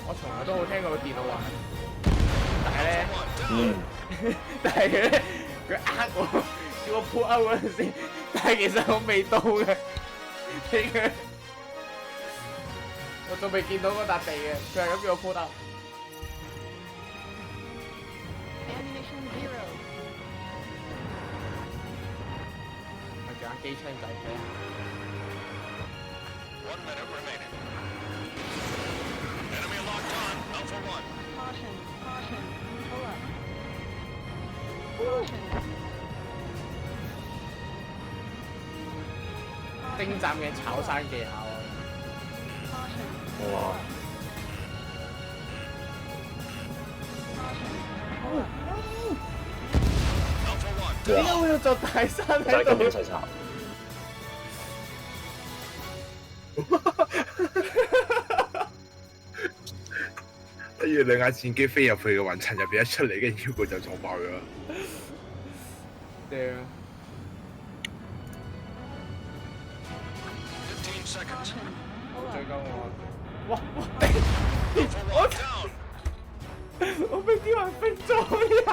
我從來都冇聽過個電腦話，但係咧，但係咧，佢呃我，叫我 pull out 嗰陣時，但係其實我未到嘅，我仲未見到嗰笪地嘅，佢係咁叫我 pull out。我叫下機槍仔睇下。1 minute remaining. Enemy locked on. Alpha 1. Caution, caution, pull up. Caution. 精湛嘅炒山技巧啊！哇！點解會有座大山喺度？就係咁樣齊炒。跟住兩架戰機飛入去嘅雲層入邊一出嚟，跟住佢就撞爆咗啦。對啊。15 seconds. 追鳩我！哇哇我俾啲人逼咗呀！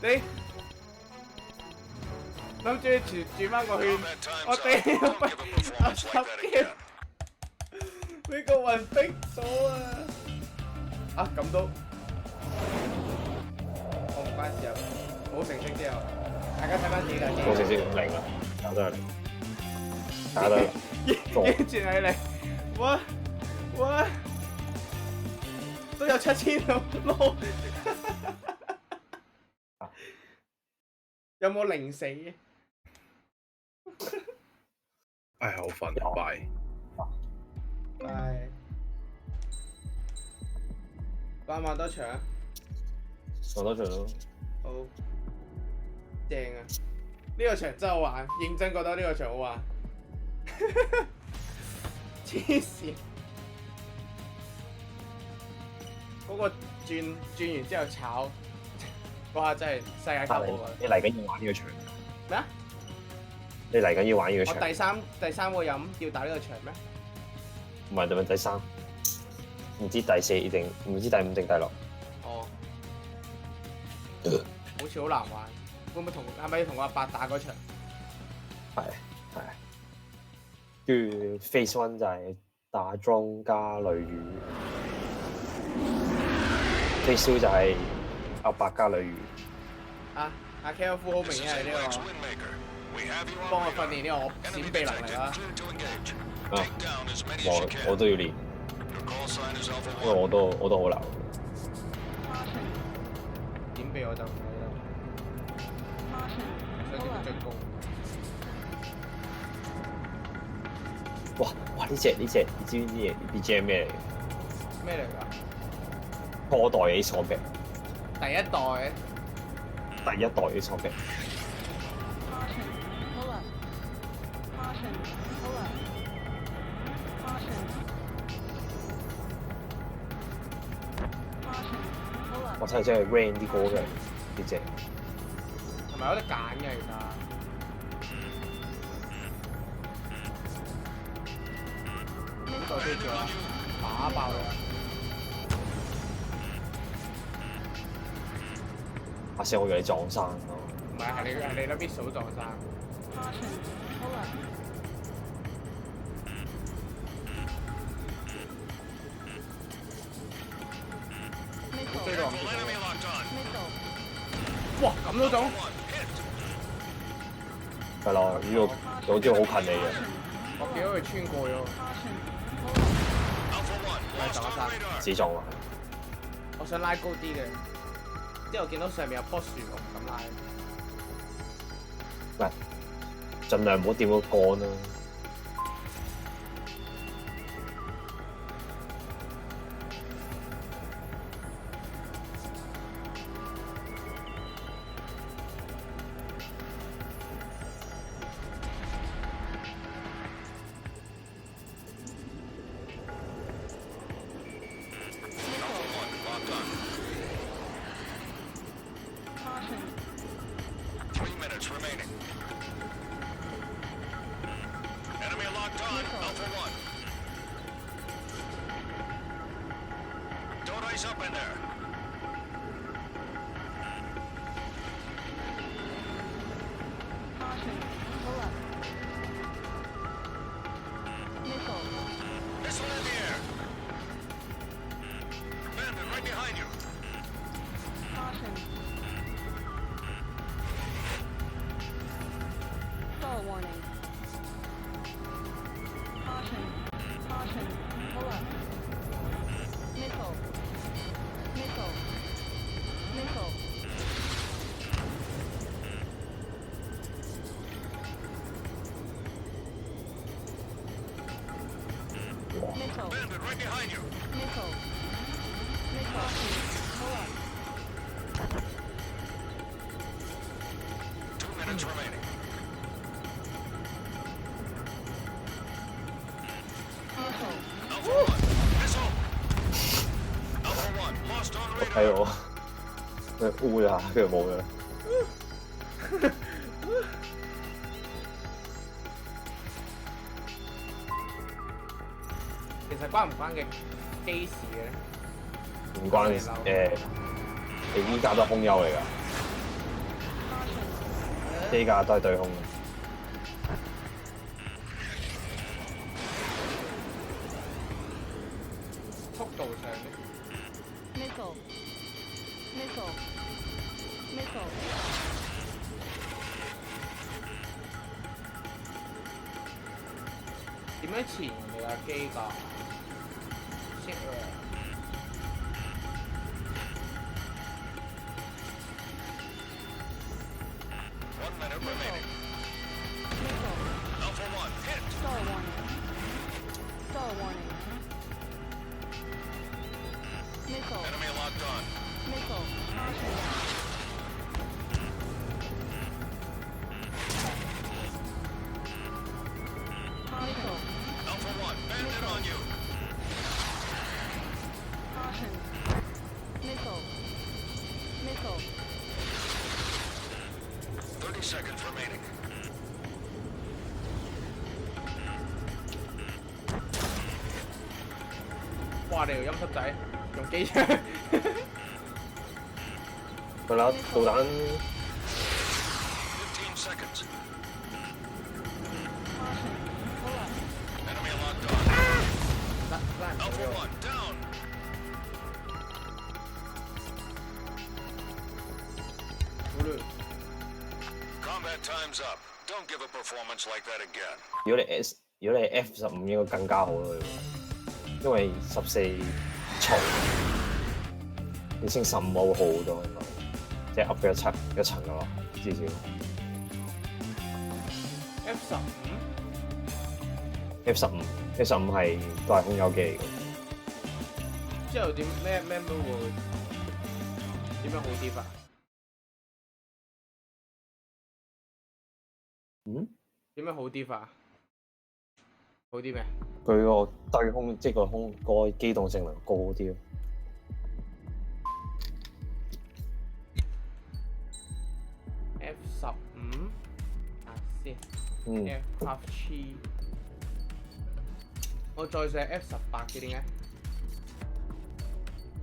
你諗住轉翻個圈，我哋十幾俾個雲逼咗啊！啊咁都，我唔關事啊，冇成績之後，大家睇翻自己架機。冇成績零啦，打得係零，打得完全係零，哇，都有7000撈，有冇零死嘅？唉，好瞓，拜。拜。玩多場？玩多場咯。好，正啊！呢個場真好玩，認真覺得呢個場好玩。黐線！嗰個轉完之後炒，嗰下真係世界級好啊！你嚟緊要玩呢個場咩啊？你嚟緊要玩呢個場？我第三個飲要打呢個場咩？唔係，咪第三，唔知第4定唔知第5定第6。哦，好似好難玩，會唔會係咪要同阿伯打嗰場？係。跟住 Phase 1就係打莊加雷雨 ，Phase 2就係阿伯加雷雨。阿 K 夫好明顯係呢個幫我訓練呢個閃避能力啦。我都要練，因為我都好流。閃避我就唔理啦，想點進攻。哇！呢隻，你知唔知呢隻係咩嚟嘅？咩嚟㗎？初代 A 鎖柄。第一代 A 鎖柄。我真係 ran 啲歌嘅呢隻。同埋有得揀嘅其實。再追住啦，打爆佢！阿聲，我以為你撞山咯。唔係，係你嗰邊數撞山。追到唔見哇！咁都中？係咯，呢個好似好近你嘅。我見到佢穿過咗。係等一陣。自重啊！我想拉高啲嘅，之後見到上面有棵樹，我唔敢拉。唔係，盡量唔好掂個杆啦。睇我，佢烏啦，跟住冇咗。其實關唔關嘅機事嘅咧？唔關你依架都係空優嚟㗎，呢架都係對空嘅。速度上咧 Missile. 點樣前人哋架機㗎？識啊！哇！你條陰濕仔用機槍，係啦，導彈。如果你 F15應該更加好咯，因為14重，你升15會好好多應該，即係 up 咗一層噶咯，至少。F15 係都係空優機嚟嘅。之後咩會點樣好啲法？點樣好啲法？好啲咩？佢個對空即係個機動性能高啲咯。F15先，Aircraft G，我再上 F18嘅點解？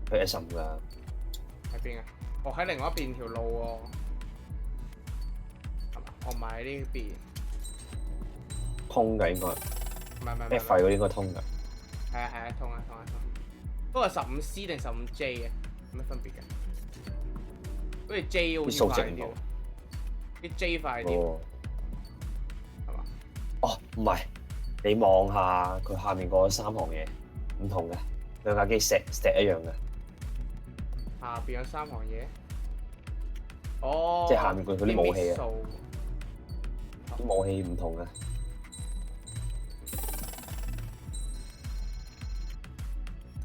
佢 S15㗎。喺邊啊？我喺另外一邊條路喎，係嘛？我唔係喺呢邊。通㗎應該。唔係 F 費嗰啲應該通㗎。係啊，通。不過15C 定15J 嘅，有咩分別嘅？好似 J 好似快啲，啲 J 快啲，係嘛？哦，唔係你望下佢下面嗰3行嘢唔同嘅，兩架機石一樣嘅。下邊有3行嘢。哦。即係下面佢啲武器啊，數啲武器唔同嘅。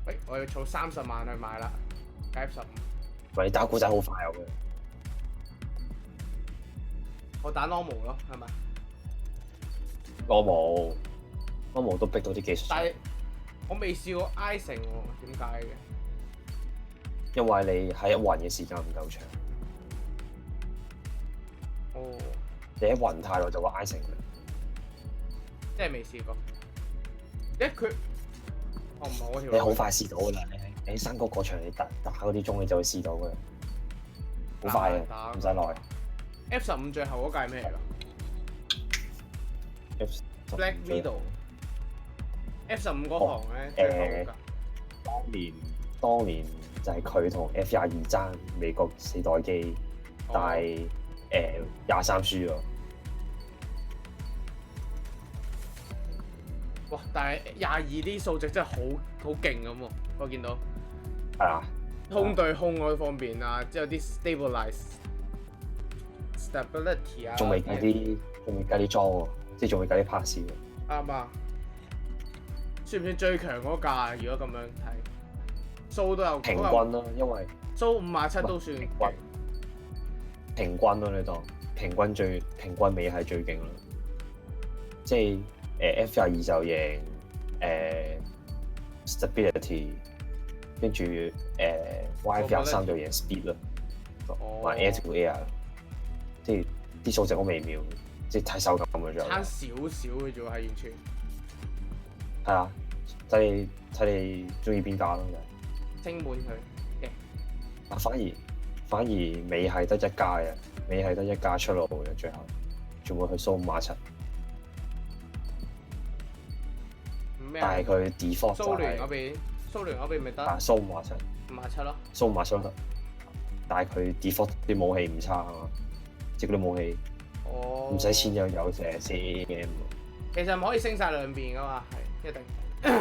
喂，我要儲30萬去買啦，F15。喂，你打古仔好快有嘅。我打 normal 咯，係咪？normal 都逼到啲技術。但係我未試過 I 城喎，點解嘅？因為你喺一雲嘅時間唔夠長。哦。你喺雲太耐就會 I 城嘅。即係未試過。佢，哦唔係我條。你好快試到㗎啦！你喺山谷嗰場你打嗰啲鐘你就會試到㗎啦。好快嘅，唔使耐。F15最後嗰屆係咩嚟㗎 ？Black Widow。F15嗰行咧最後嗰屆。當年就係佢同 F22爭美國4代機，但係23輸咗。哇！但係22啲數值真係好勁咁喎，我見到。係啊。空對空嗰方面啊，之後啲 stability 啊。仲未計啲裝喎，即係仲未計啲拍攝。啱啊！算唔算最強嗰架？如果咁樣睇，蘇都有平均咯，因為蘇57都算平均咯，你當平均尾係最勁啦。即係F22就贏stability， 跟住YF23就贏 speed 啦，同埋 air to air， 即係啲數值好微妙，即係睇手感嘅啫。差少少嘅啫喎，係完全。係啊，睇你中意邊架咯，就係。清滿佢嘅。啊，反而尾係得一架嘅，尾係得一架出路嘅，最後仲會去蘇57。但係佢 default 就係蘇聯嗰邊咪得？蘇57咯。蘇57得，但係佢 default 啲武器唔差啊嘛，即係嗰啲武器唔使錢有成4AM。其實唔可以升晒兩邊噶嘛，係一定。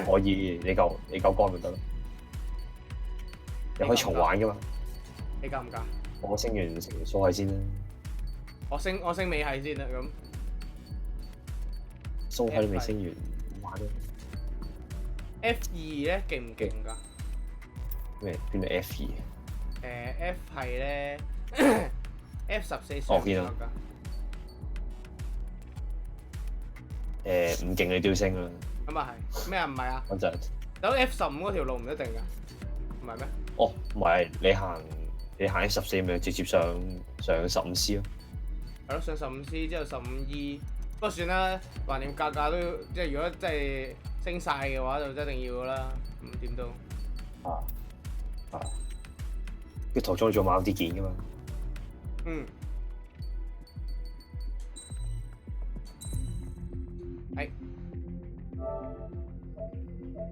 可以，你夠幹就得咯。你可以重玩噶嘛？你夠唔夠？我升完蘇系先啦。我升尾系先啦，咁。蘇系都未升完，玩咯。F2咧勁唔勁㗎？咩？邊度 F2？F 係咧，F14上咗㗎。唔勁你都要升啦。咁啊係咩啊？唔係啊？我就走 F15嗰條路唔一定㗎，唔係咩？哦，唔係你行 F14咪直接上 15C 咯。係咯，上15C 之後15E， 不過算啦，橫掂價都要，即係如果真係升晒嘅話，就一定要㗎啦，唔點都。佢途中仲買啲件㗎嘛。嗯。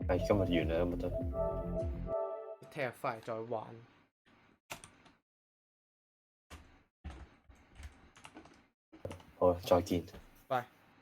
係今日完啦，咁就得。聽日翻嚟再玩。好啦，再見。